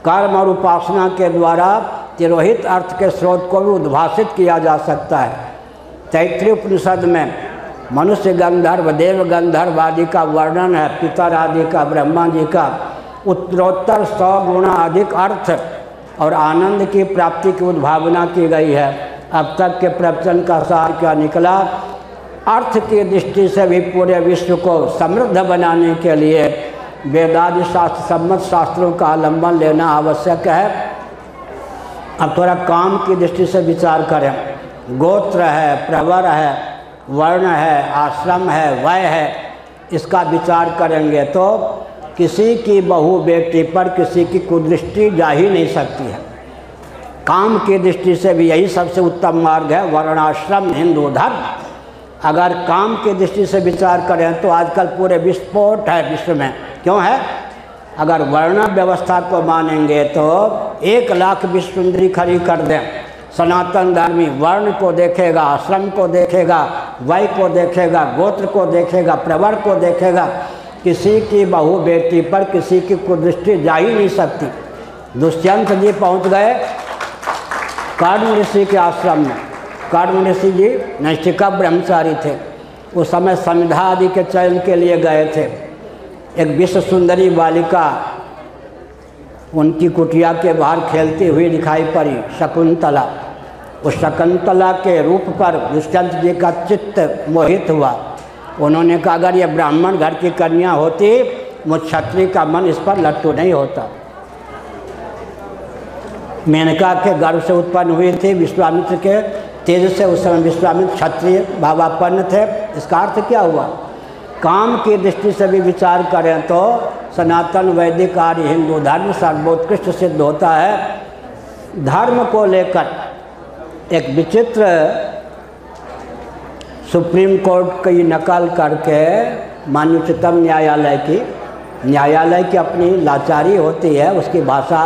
Speaker 1: कर्म और उपासना के द्वारा तिरोहित अर्थ के स्रोत को भी उद्भाषित किया जा सकता है। तैत्तिरीय उपनिषद में मनुष्य गंधर्व, देव गंधर्व आदि का वर्णन है, पितर आदि का, ब्रह्मा जी का। उत्तरोत्तर 100 गुना अधिक अर्थ और आनंद की प्राप्ति की उद्भावना की गई है। अब तक के प्रवचन का सार क्या निकला? अर्थ की दृष्टि से भी पूरे विश्व को समृद्ध बनाने के लिए वेदादि शास्त्र सम्मत शास्त्रों का आलंबन लेना आवश्यक है। अब थोड़ा काम की दृष्टि से विचार करें। गोत्र है, प्रवर है, वर्ण है, आश्रम है, वय है, इसका विचार करेंगे तो किसी की बहू बेटी पर किसी की कुदृष्टि जा ही नहीं सकती है। काम की दृष्टि से भी यही सबसे उत्तम मार्ग है, वर्णाश्रम हिंदू धर्म। अगर काम की दृष्टि से विचार करें तो आजकल पूरे विस्फोट है विश्व में। क्यों है? अगर वर्ण व्यवस्था को मानेंगे तो 1 लाख विश्व सुंदरी खड़ी कर दें, सनातन धर्मी वर्ण को देखेगा, आश्रम को देखेगा, वय को देखेगा, गोत्र को देखेगा, प्रवर को देखेगा, किसी की बहू बेटी पर किसी की कुदृष्टि जा ही नहीं सकती। दुष्यंत जी पहुंच गए कर्ण ऋषि के आश्रम में। कर्ण ऋषि जी नैष्ठिका ब्रह्मचारी थे, उस समय संविधा आदि के चयन के लिए गए थे। एक विश्व सुंदरी बालिका उनकी कुटिया के बाहर खेलती हुई दिखाई पड़ी, शकुंतला। उस शकुंतला के रूप पर दुष्यंत जी का चित्त मोहित हुआ। उन्होंने कहा अगर ये ब्राह्मण घर की कन्या होती, मुझ क्षत्रिय का मन इस पर लट्टू नहीं होता। मेनका के गर्भ से उत्पन्न हुई थी, विश्वामित्र के तेज से। उस समय विश्वामित्र क्षत्रिय भावापन्न थे। इसका अर्थ क्या हुआ? काम की दृष्टि से भी विचार करें तो सनातन वैदिक आर्य हिंदू धर्म सर्वोत्कृष्ट सिद्ध होता है। धर्म को लेकर एक विचित्र सुप्रीम कोर्ट की नकल करके माननीय उच्चतम न्यायालय की अपनी लाचारी होती है, उसकी भाषा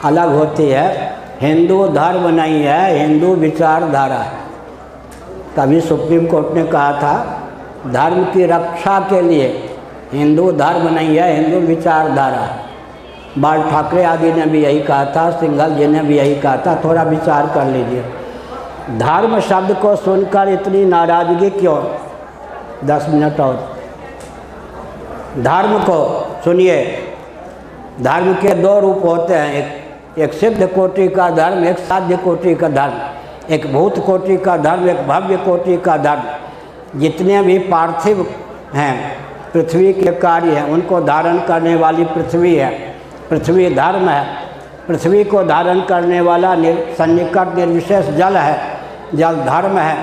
Speaker 1: अलग होती है। हिंदू धर्म नहीं है, हिंदू विचारधारा है। तभी सुप्रीम कोर्ट ने कहा था धर्म की रक्षा के लिए हिंदू धर्म नहीं है, हिंदू विचारधारा है। बाल ठाकरे आदि ने भी यही कहा था, सिंघल जी ने भी यही कहा था। थोड़ा विचार कर लीजिए, धर्म शब्द को सुनकर इतनी नाराजगी क्यों? 10 मिनट और। धर्म को सुनिए, धर्म के 2 रूप होते हैं, एक सिद्ध कोटि का धर्म, एक साध्य कोटि का धर्म, एक भूत कोटि का धर्म, एक भव्य कोटि का धर्म। जितने भी पार्थिव हैं, पृथ्वी के कार्य हैं, उनको धारण करने वाली पृथ्वी है, पृथ्वी धर्म है। पृथ्वी को धारण करने वाला सन्निकट निर्विशेष जल है, जल धर्म है।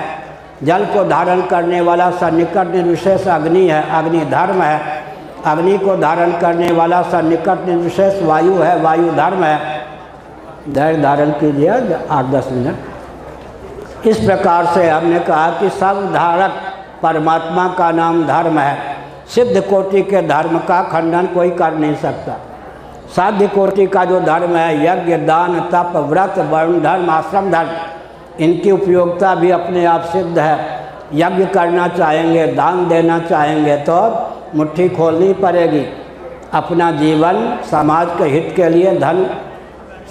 Speaker 1: जल को धारण करने वाला सन्निकट निर्विशेष अग्नि है, अग्नि धर्म है। अग्नि को धारण करने वाला सन्निकट निर्विशेष वायु है, वायु धर्म है। धैर्य धारण कीजिए 8-10 मिनट। इस प्रकार से हमने कहा कि सब धारक परमात्मा का नाम धर्म है। सिद्ध कोटि के धर्म का खंडन कोई कर नहीं सकता। साध्य कोटि का जो धर्म है, यज्ञ, दान, तप, व्रत, वर्ण धर्म, आश्रम धर्म, इनकी उपयोगिता भी अपने आप सिद्ध है। यज्ञ करना चाहेंगे, दान देना चाहेंगे तो मुट्ठी खोलनी पड़ेगी। अपना जीवन समाज के हित के लिए धन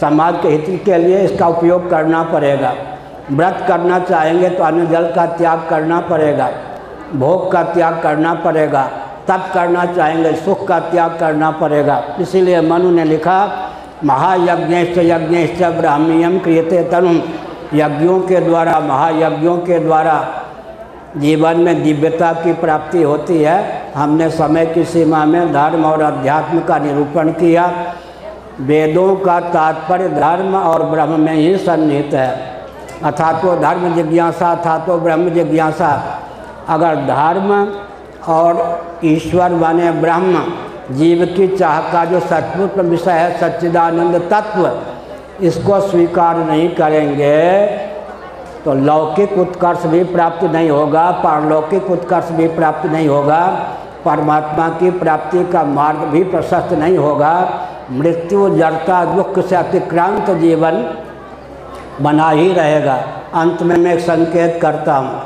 Speaker 1: समाज के हित के लिए इसका उपयोग करना पड़ेगा। व्रत करना चाहेंगे तो अन्न जल का त्याग करना पड़ेगा, भोग का त्याग करना पड़ेगा, तप करना चाहेंगे सुख का त्याग करना पड़ेगा। इसीलिए मनु ने लिखा, महायज्ञश्च यज्ञश्च ब्राह्मण्यम क्रियते तनुम। यज्ञों के द्वारा, महायज्ञों के द्वारा जीवन में दिव्यता की प्राप्ति होती है। हमने समय की सीमा में धर्म और अध्यात्म का निरूपण किया। वेदों का तात्पर्य धर्म और ब्रह्म में ही सन्निहित है। अथा तो धर्म जिज्ञासा, था तो ब्रह्म जिज्ञासा। अगर धर्म और ईश्वर माने ब्रह्म जीव की चाह का जो सचमुच विषय है, सच्चिदानंद तत्व, इसको स्वीकार नहीं करेंगे तो लौकिक उत्कर्ष भी प्राप्त नहीं होगा, पारलौकिक उत्कर्ष भी प्राप्त नहीं होगा, परमात्मा की प्राप्ति का मार्ग भी प्रशस्त नहीं होगा। मृत्यु जड़ता दुख से अतिक्रांत जीवन बना ही रहेगा। अंत में मैं एक संकेत करता हूँ,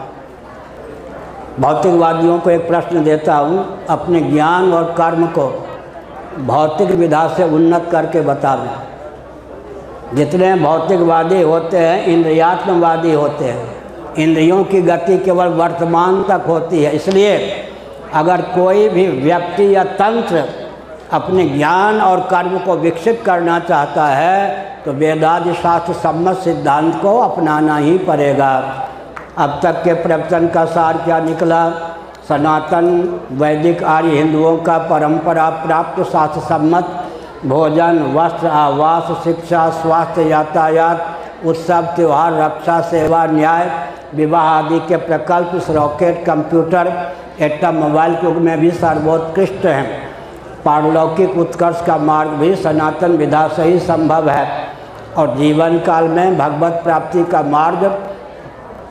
Speaker 1: भौतिकवादियों को एक प्रश्न देता हूँ, अपने ज्ञान और कर्म को भौतिक विधा से उन्नत करके बतावें। जितने भौतिकवादी होते हैं इंद्रियात्मवादी होते हैं। इंद्रियों की गति केवल वर्तमान तक होती है। इसलिए अगर कोई भी व्यक्ति या तंत्र अपने ज्ञान और कर्म को विकसित करना चाहता है तो वेदादि शास्त्र सम्मत सिद्धांत को अपनाना ही पड़ेगा। अब तक के प्रवचन का सार क्या निकला? सनातन वैदिक आर्य हिंदुओं का परंपरा प्राप्त शास्त्र सम्मत भोजन, वस्त्र, आवास, शिक्षा, स्वास्थ्य, यातायात, उत्सव, त्यौहार, रक्षा, सेवा, न्याय, विवाह आदि के प्रकल्प इस रॉकेट, कंप्यूटर, एटम, मोबाइल के युग में भी सर्वोत्कृष्ट हैं। पारलौकिक उत्कर्ष का मार्ग भी सनातन विधा से ही संभव है और जीवन काल में भगवत प्राप्ति का मार्ग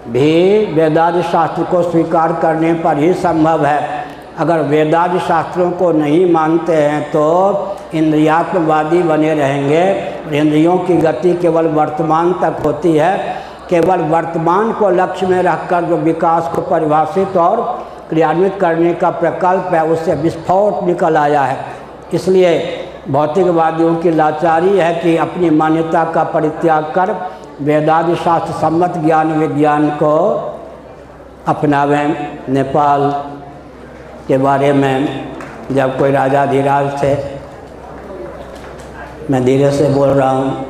Speaker 1: भी वेदादि शास्त्र को स्वीकार करने पर ही संभव है। अगर वेदादि शास्त्रों को नहीं मानते हैं तो इंद्रियात्मवादी बने रहेंगे। इंद्रियों की गति केवल वर्तमान तक होती है। केवल वर्तमान को लक्ष्य में रखकर जो विकास को परिभाषित और क्रियान्वित करने का प्रकल्प है उससे विस्फोट निकल आया है। इसलिए भौतिकवादियों की लाचारी है कि अपनी मान्यता का परित्याग कर वेदादि शास्त्र सम्मत ज्ञान विज्ञान को अपनावें। नेपाल के बारे में जब कोई राजाधिराज थे, मैं धीरे से बोल रहा हूँ,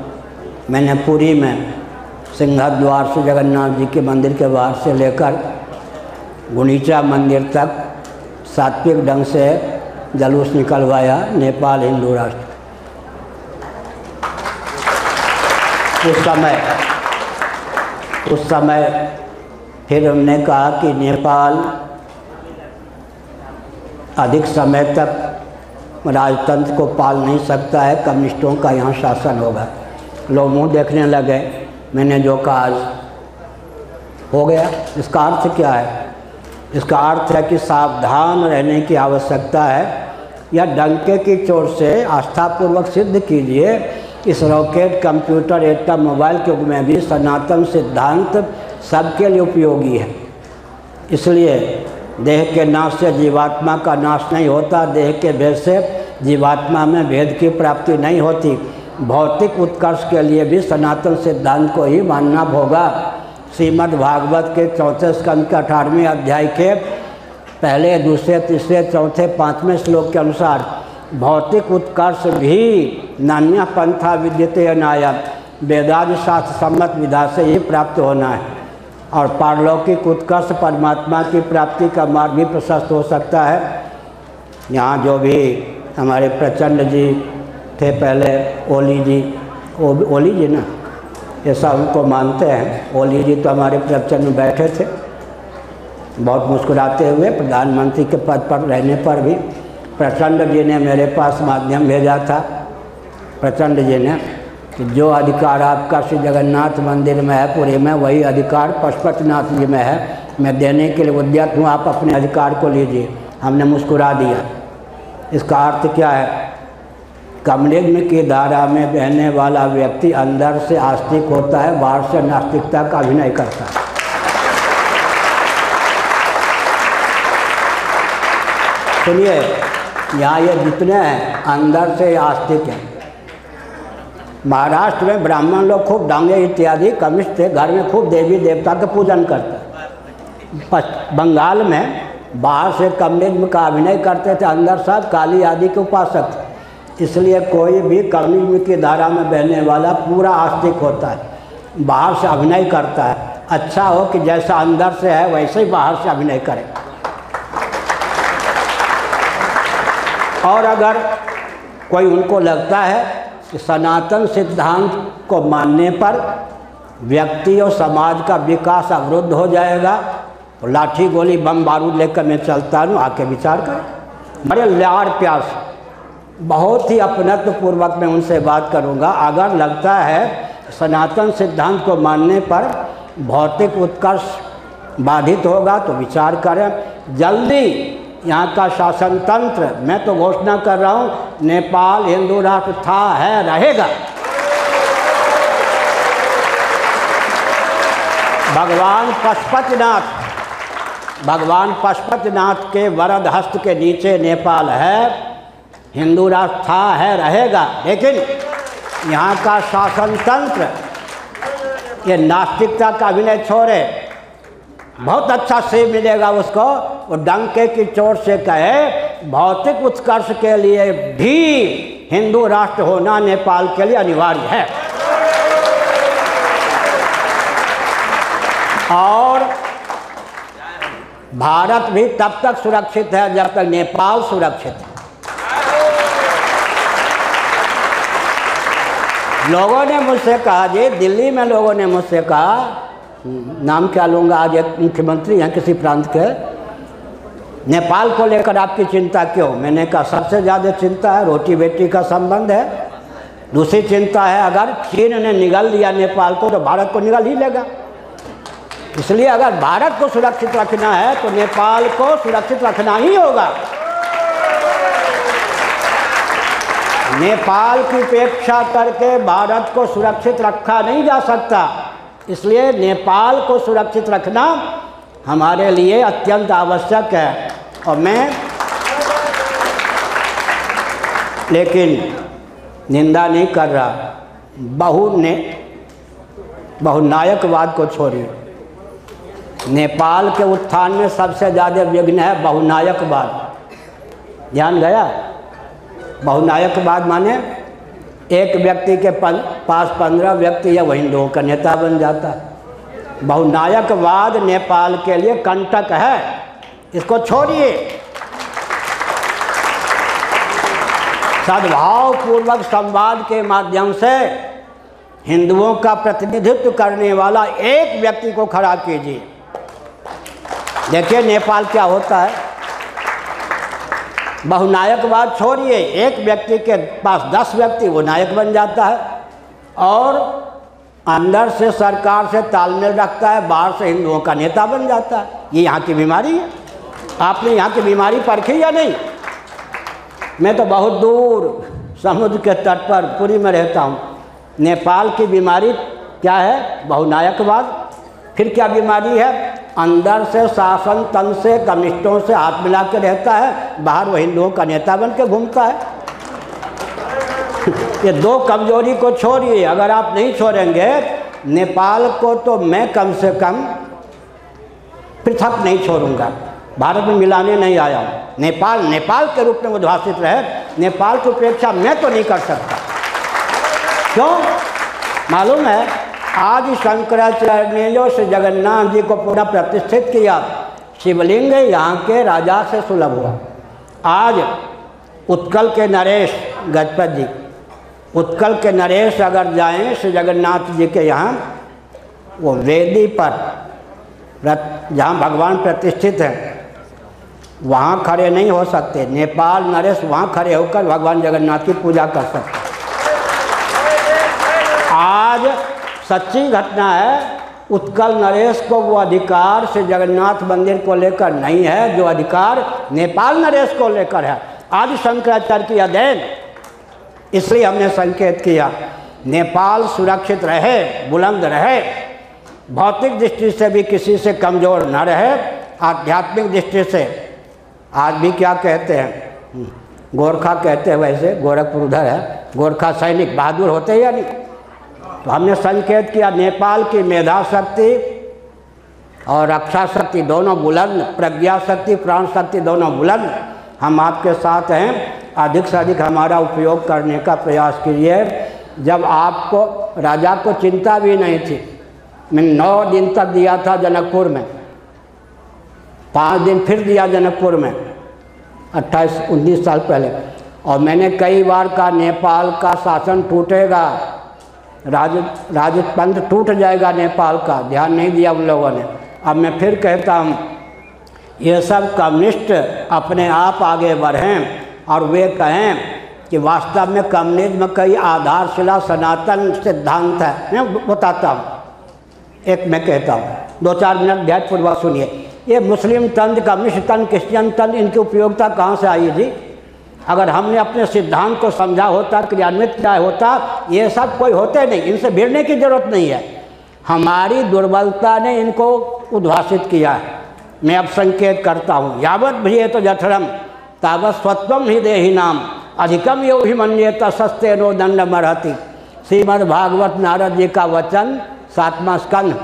Speaker 1: मैंने पुरी में सिंहद्वार से जगन्नाथ जी के मंदिर के बाहर से लेकर गुंडीचा मंदिर तक सात्विक ढंग से जलूस निकलवाया नेपाल हिंदू राष्ट्र। उस समय फिर हमने कहा कि नेपाल अधिक समय तक राजतंत्र को पाल नहीं सकता है, कम्युनिस्टों का यहाँ शासन होगा। लोग मुँह देखने लगे। मैंने जो कहा आज हो गया। इसका अर्थ क्या है? इसका अर्थ है कि सावधान रहने की आवश्यकता है। या डंके की चोट से आस्थापूर्वक सिद्ध कीजिए, इस रॉकेट, कंप्यूटर, एटम, मोबाइल के युग में भी सनातन सिद्धांत सबके लिए उपयोगी है। इसलिए देह के नाश से जीवात्मा का नाश नहीं होता, देह के भेद से जीवात्मा में भेद की प्राप्ति नहीं होती। भौतिक उत्कर्ष के लिए भी सनातन सिद्धांत को ही मानना होगा। श्रीमद् भागवत के 4 स्कंद के 18वें अध्याय के पहले, दूसरे, तीसरे, चौथे, 5वें श्लोक के अनुसार भौतिक उत्कर्ष भी नान्य पंथा विद्यते अनाया, वेदादि शास्त्र सम्मत विधा से ही प्राप्त होना है। और पारलौकिक उत्कर्ष परमात्मा की प्राप्ति का मार्ग भी प्रशस्त हो सकता है। यहाँ जो भी हमारे प्रचंड जी थे पहले, ओली जी ना, ऐसा उनको मानते हैं। ओली जी तो हमारे प्रवचन में बैठे थे, बहुत मुस्कुराते हुए, प्रधानमंत्री के पद पर रहने पर भी। प्रचंड जी ने मेरे पास माध्यम भेजा था, प्रचंड जी ने, कि जो अधिकार आपका श्री जगन्नाथ मंदिर में है पुरी में, वही अधिकार पशुपतिनाथ जी में है। मैं देने के लिए उद्यत हूँ, आप अपने अधिकार को लीजिए। हमने मुस्कुरा दिया। इसका अर्थ क्या है? कम्युनिज्म की धारा में बहने वाला व्यक्ति अंदर से आस्तिक होता है, बाहर से नास्तिकता का अभिनय करता है। सुनिए, यहाँ ये जितने हैं अंदर से आस्तिक हैं, महाराष्ट्र में ब्राह्मण लोग खूब डांगे इत्यादि कमिष्ठ थे, घर में खूब देवी देवता का पूजन करते। बंगाल में बाहर से कम्युनिज्म का अभिनय करते थे, अंदर सब काली आदि के उपासक थे। इसलिए कोई भी कम्युनिज्म की धारा में बहने वाला पूरा आस्तिक होता है, बाहर से अभिनय करता है। अच्छा हो कि जैसा अंदर से है वैसे ही बाहर से अभिनय करे। और अगर कोई उनको लगता है कि सनातन सिद्धांत को मानने पर व्यक्ति और समाज का विकास अवरुद्ध हो जाएगा, तो लाठी गोली बम बारूद लेकर मैं चलता हूँ, आके विचार करें। बड़े लाड़ प्यास बहुत ही अपनत्व पूर्वक मैं उनसे बात करूँगा। अगर लगता है सनातन सिद्धांत को मानने पर भौतिक उत्कर्ष बाधित होगा तो विचार करें। जल्दी यहाँ का शासन तंत्र, मैं तो घोषणा कर रहा हूँ, नेपाल हिंदू राष्ट्र था, है, रहेगा। भगवान पशुपतिनाथ के वरद हस्त के नीचे नेपाल है, हिंदू राष्ट्र था, है, रहेगा। लेकिन यहाँ का शासन तंत्र ये नास्तिकता का अभिनय छोड़े, बहुत अच्छा सेव मिलेगा उसको। वो डंके की चोट से कहे भौतिक उत्कर्ष के लिए भी हिंदू राष्ट्र होना नेपाल के लिए अनिवार्य है। और भारत भी तब तक सुरक्षित है जब तक नेपाल सुरक्षित है। लोगों ने मुझसे कहा जी, दिल्ली में लोगों ने मुझसे कहा, नाम क्या लूँगा, आज एक मुख्यमंत्री हैं किसी प्रांत के, नेपाल को लेकर आपकी चिंता क्यों? मैंने कहा सबसे ज़्यादा चिंता है रोटी बेटी का संबंध है, दूसरी चिंता है अगर चीन ने निगल लिया नेपाल को तो भारत को निगल ही लेगा। इसलिए अगर भारत को सुरक्षित रखना है तो नेपाल को सुरक्षित रखना ही होगा। नेपाल की उपेक्षा करके भारत को सुरक्षित रखा नहीं जा सकता, इसलिए नेपाल को सुरक्षित रखना हमारे लिए अत्यंत आवश्यक है। और मैं लेकिन निंदा नहीं कर रहा, बहुनायकवाद को छोड़िए। नेपाल के उत्थान में सबसे ज़्यादा विघ्न है बहुनायकवाद। ध्यान गया? बहुनायकवाद माने एक व्यक्ति के पास 15 व्यक्ति या वो हिंदुओं का नेता बन जाता है। बहुनायकवाद नेपाल के लिए कंटक है, इसको छोड़िए। सद्भावपूर्वक संवाद के माध्यम से हिंदुओं का प्रतिनिधित्व करने वाला एक व्यक्ति को खड़ा कीजिए। देखिए नेपाल क्या होता है। बहुनायकवाद छोड़िए, एक व्यक्ति के पास 10 व्यक्ति वो नायक बन जाता है और अंदर से सरकार से तालमेल रखता है, बाहर से हिंदुओं का नेता बन जाता है। ये यहाँ की बीमारी है। आपने यहाँ की बीमारी परखी या नहीं? मैं तो बहुत दूर समुद्र के तट पर पुरी में रहता हूँ। नेपाल की बीमारी क्या है? बहुनायकवाद। फिर क्या बीमारी है? अंदर से शासन तंत्र से कम्युनिस्टों से हाथ मिला के रहता है, बाहर वो हिंदुओं का नेता बन के घूमता है। ये दो कमजोरी को छोड़िए। अगर आप नहीं छोड़ेंगे नेपाल को, तो मैं कम से कम पृथक नहीं छोड़ूंगा, भारत में मिलाने नहीं आया हूँ। नेपाल नेपाल के रूप में उद्भासित रहे, नेपाल की उपेक्षा मैं तो नहीं कर सकता। क्यों? मालूम है, आज शंकराचार्य ने जो श्री जगन्नाथ जी को पुनः प्रतिष्ठित किया, शिवलिंग यहाँ के राजा से सुलभ हुआ। आज उत्कल के नरेश गजपत जी, उत्कल के नरेश अगर जाएं श्री जगन्नाथ जी के यहाँ, वो वेदी पर जहाँ भगवान प्रतिष्ठित हैं वहाँ खड़े नहीं हो सकते। नेपाल नरेश वहाँ खड़े होकर भगवान जगन्नाथ की पूजा कर सकते। आज सच्ची घटना है, उत्कल नरेश को वो अधिकार से जगन्नाथ मंदिर को लेकर नहीं है जो अधिकार नेपाल नरेश को लेकर है। आदि शंकराचार्य की अध्ययन, इसलिए हमने संकेत किया नेपाल सुरक्षित रहे, बुलंद रहे, भौतिक दृष्टि से भी किसी से कमज़ोर न रहे, आध्यात्मिक दृष्टि से। आज भी क्या कहते हैं, गोरखा कहते हैं, वैसे गोरखपुर उधर है, गोरखा सैनिक बहादुर होते हैं या नहीं। तो हमने संकेत किया नेपाल की मेधा शक्ति और रक्षा शक्ति दोनों बुलंद, प्रज्ञा शक्ति प्राण शक्ति दोनों बुलंद। हम आपके साथ हैं, अधिक से अधिक हमारा उपयोग करने का प्रयास कीजिए। जब आपको राजा को चिंता भी नहीं थी, मैंने 9 दिन तक दिया था जनकपुर में, 5 दिन फिर दिया जनकपुर में 28-19 साल पहले। और मैंने कई बार कहा नेपाल का शासन टूटेगा, राजतंत्र टूट जाएगा नेपाल का, ध्यान नहीं दिया उन लोगों ने। अब मैं फिर कहता हूँ, ये सब कम्युनिस्ट अपने आप आगे बढ़ें और वे कहें कि वास्तव में कम्युनिज्म कई आधारशिला सनातन सिद्धांत है। मैं बताता हूँ, एक मैं कहता हूँ, 2-4 मिनट ध्यानपूर्वक सुनिए। ये मुस्लिम तंत्र, कम्युनिस्ट तंत्र, क्रिश्चियन तंत्र, इनकी उपयोगिता कहाँ से आई जी? अगर हमने अपने सिद्धांत को समझा होता, क्रियान्वित किया होता, ये सब कोई होते नहीं, इनसे भिड़ने की जरूरत नहीं है। हमारी दुर्बलता ने इनको उद्भासित किया है। मैं अब संकेत करता हूँ, यावत भीये तो जठरम तावत स्वत्वम ही देहि नाम अधिकम यो ही मन्येत सस्ते नो दंड मरहति। श्रीमद् भागवत नारद जी का वचन 7वां स्कंध।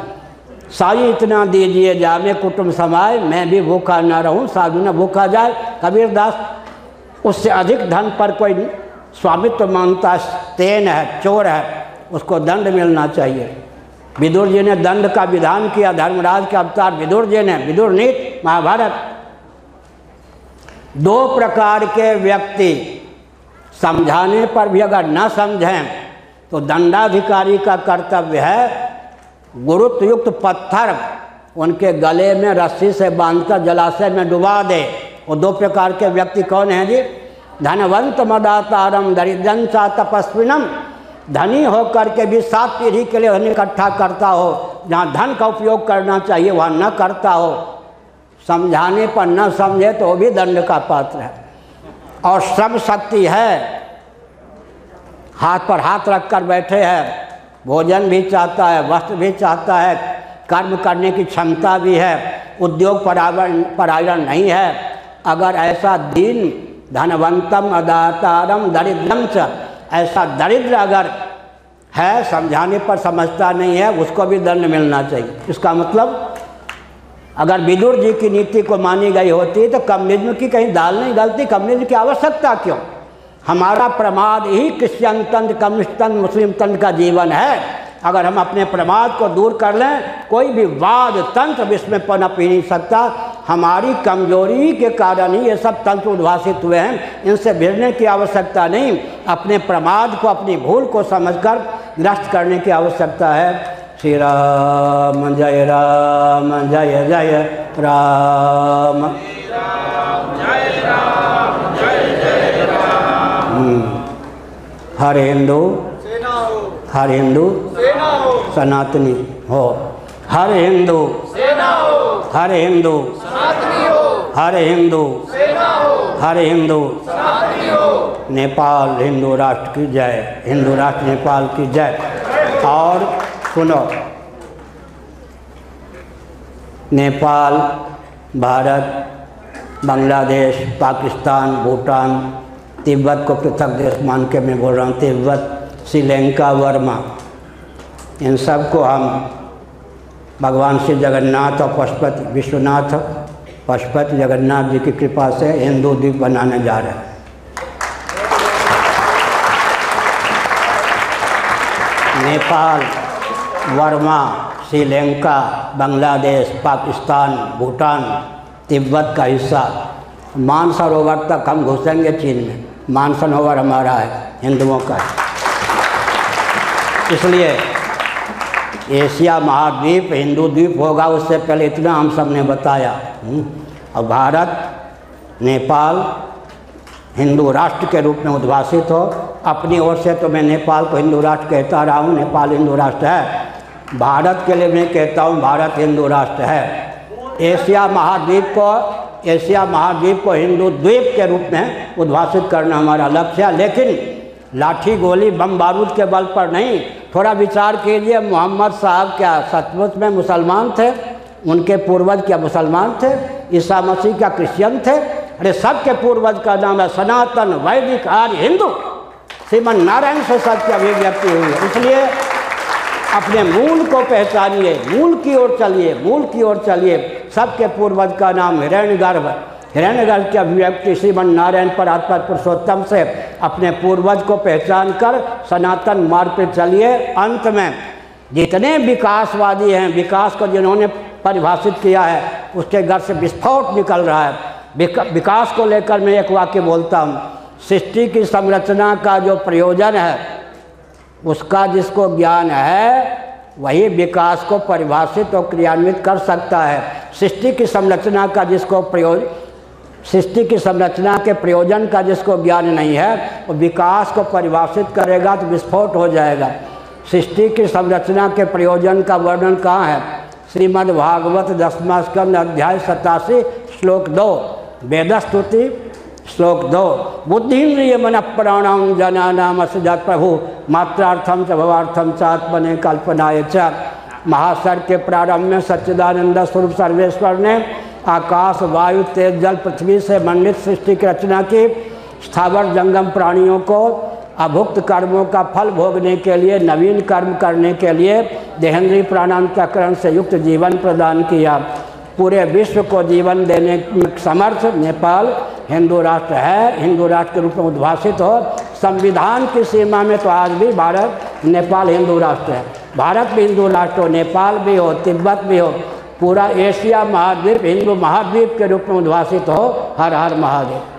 Speaker 1: साई इतना दीजिए जामे कुटुंब समाए, मैं भी भूखा न रहूं साधु न भूखा जाए। कबीरदास, उससे अधिक धन पर कोई स्वामित्व मानता तेन है, चोर है, उसको दंड मिलना चाहिए। विदुर जी ने दंड का विधान किया, धर्मराज के अवतार विदुर जी ने, विदुर नीति महाभारत। 2 प्रकार के व्यक्ति समझाने पर भी अगर न समझें तो दंडाधिकारी का कर्तव्य है गुरुत्व युक्त पत्थर उनके गले में रस्सी से बांधकर जलाशय में डुबा दे। वो 2 प्रकार के व्यक्ति कौन हैं जी? धनवंत मदातारम दरिद्रं च तपस्विनम। धनी होकर के भी 7 पीढ़ी के लिए धन इकट्ठा करता हो, जहाँ धन का उपयोग करना चाहिए वहाँ न करता हो, समझाने पर न समझे तो वो भी दंड का पात्र है। और श्रम शक्ति है, हाथ पर हाथ रख कर बैठे हैं, भोजन भी चाहता है, वस्त्र भी चाहता है, कर्म करने की क्षमता भी है, उद्योग परायण नहीं है। अगर ऐसा दीन धनवंतम अदातारम दरिद्रम च, ऐसा दरिद्र अगर है, समझाने पर समझता नहीं है, उसको भी दंड मिलना चाहिए। इसका मतलब अगर विदुर जी की नीति को मानी गई होती तो कम्युनिज्म की कहीं दाल नहीं गलती, कम्युनिज्म की आवश्यकता क्यों? हमारा प्रमाद ही क्रिश्चियन तंत्र, कम्युनिस्ट तंत्र, मुस्लिम तंत्र का जीवन है। अगर हम अपने प्रमाद को दूर कर लें, कोई भी वाद तंत्र विश्व में पनप ही नहीं सकता। हमारी कमजोरी के कारण ही ये सब तंत्र उद्भासित हुए हैं, इनसे भिड़ने की आवश्यकता नहीं। अपने प्रमाद को, अपनी भूल को समझकर ग्रस्त करने की आवश्यकता है। श्री राम जय राम जय जय राम। हर हिंदू हर हिंदू सनातनी हो, हर हिंदू हर हिंदू हर हिंदू हर हिंदू। नेपाल हिंदू राष्ट्र की जय, हिंदू राष्ट्र नेपाल की जय। और सुनो, नेपाल, भारत, बांग्लादेश, पाकिस्तान, भूटान, तिब्बत को पृथक देश मान के मैं बोल रहा हूँ, तिब्बत, श्रीलंका, वर्मा, इन सब को हम भगवान श्री जगन्नाथ और पशुपति विश्वनाथ, पशुपति जगन्नाथ जी की कृपा से हिंदू द्वीप बनाने जा रहे हैं। नेपाल, वर्मा, श्रीलंका, बांग्लादेश, पाकिस्तान, भूटान, तिब्बत का हिस्सा, मानसरोवर तक हम घुसेंगे चीन में। मानसरोवर हमारा है, हिंदुओं का है। इसलिए एशिया महाद्वीप हिंदू द्वीप होगा, उससे पहले इतना हम सब ने बताया। और भारत, नेपाल हिंदू राष्ट्र के रूप में उद्भासित हो। अपनी ओर से तो मैं नेपाल को हिंदू राष्ट्र कहता रहा हूँ, नेपाल हिंदू राष्ट्र है। भारत के लिए मैं कहता हूँ भारत हिंदू राष्ट्र है। एशिया महाद्वीप को हिंदू द्वीप के रूप में उद्भासित करना हमारा लक्ष्य है, लेकिन लाठी गोली बम बारूद के बल पर नहीं। थोड़ा विचार कीजिए, मोहम्मद साहब क्या सचमुच में मुसलमान थे? उनके पूर्वज क्या मुसलमान थे? ईसा मसीह क्या क्रिश्चियन थे? अरे सबके पूर्वज का नाम है सनातन, वैदिक, आर्य, हिंदू। श्रीमन नारायण से सबकी अभिव्यक्ति हुई है। इसलिए अपने मूल को पहचानिए, मूल की ओर चलिए, मूल की ओर चलिए। सबके पूर्वज का नाम हिरण्यगर्भ, हिरण्यगर्भ की अभिव्यक्ति श्रीमन नारायण परात्पर पुरुषोत्तम से अपने पूर्वज को पहचान कर सनातन मार्ग पर चलिए। अंत में जितने विकासवादी हैं, विकास को जिन्होंने परिभाषित किया है, उसके घर से विस्फोट निकल रहा है। विकास को लेकर मैं एक वाक्य बोलता हूँ, सृष्टि की संरचना का जो प्रयोजन है, उसका जिसको ज्ञान है वही विकास को परिभाषित और क्रियान्वित कर सकता है। सृष्टि की संरचना का जिसको सृष्टि की संरचना के प्रयोजन का जिसको ज्ञान नहीं है, वो विकास को परिभाषित करेगा तो विस्फोट हो जाएगा। सृष्टि की संरचना के प्रयोजन का वर्णन कहाँ है? श्रीमद् भागवत 10वां स्कंद अध्याय 87 श्लोक 2, वेदस्तुति श्लोक 2। बुद्धिन्द्रिय मन प्राणां जनानाम असजत प्रभु मात्रार्थम च भवार्थम च आत्मने कल्पनाय च। महासर के प्रारंभ में सच्चिदानंद स्वरूप सर्वेश्वर ने आकाश, वायु, तेज, जल, पृथ्वी से मंडित सृष्टि की रचना की। स्थावर जंगम प्राणियों को अभुक्त कर्मों का फल भोगने के लिए, नवीन कर्म करने के लिए देहेंद्रीय प्राणांतकरण से युक्त जीवन प्रदान किया। पूरे विश्व को जीवन देने में समर्थ नेपाल हिंदू राष्ट्र है, हिंदू राष्ट्र के रूप में उद्भाषित हो। संविधान की सीमा में तो आज भी भारत, नेपाल हिंदू राष्ट्र है। भारत भी हिंदू राष्ट्र हो, नेपाल भी हो, तिब्बत भी हो, पूरा एशिया महाद्वीप हिंदू महाद्वीप के रूप में उद्भाषित हो। हर हर महादेव।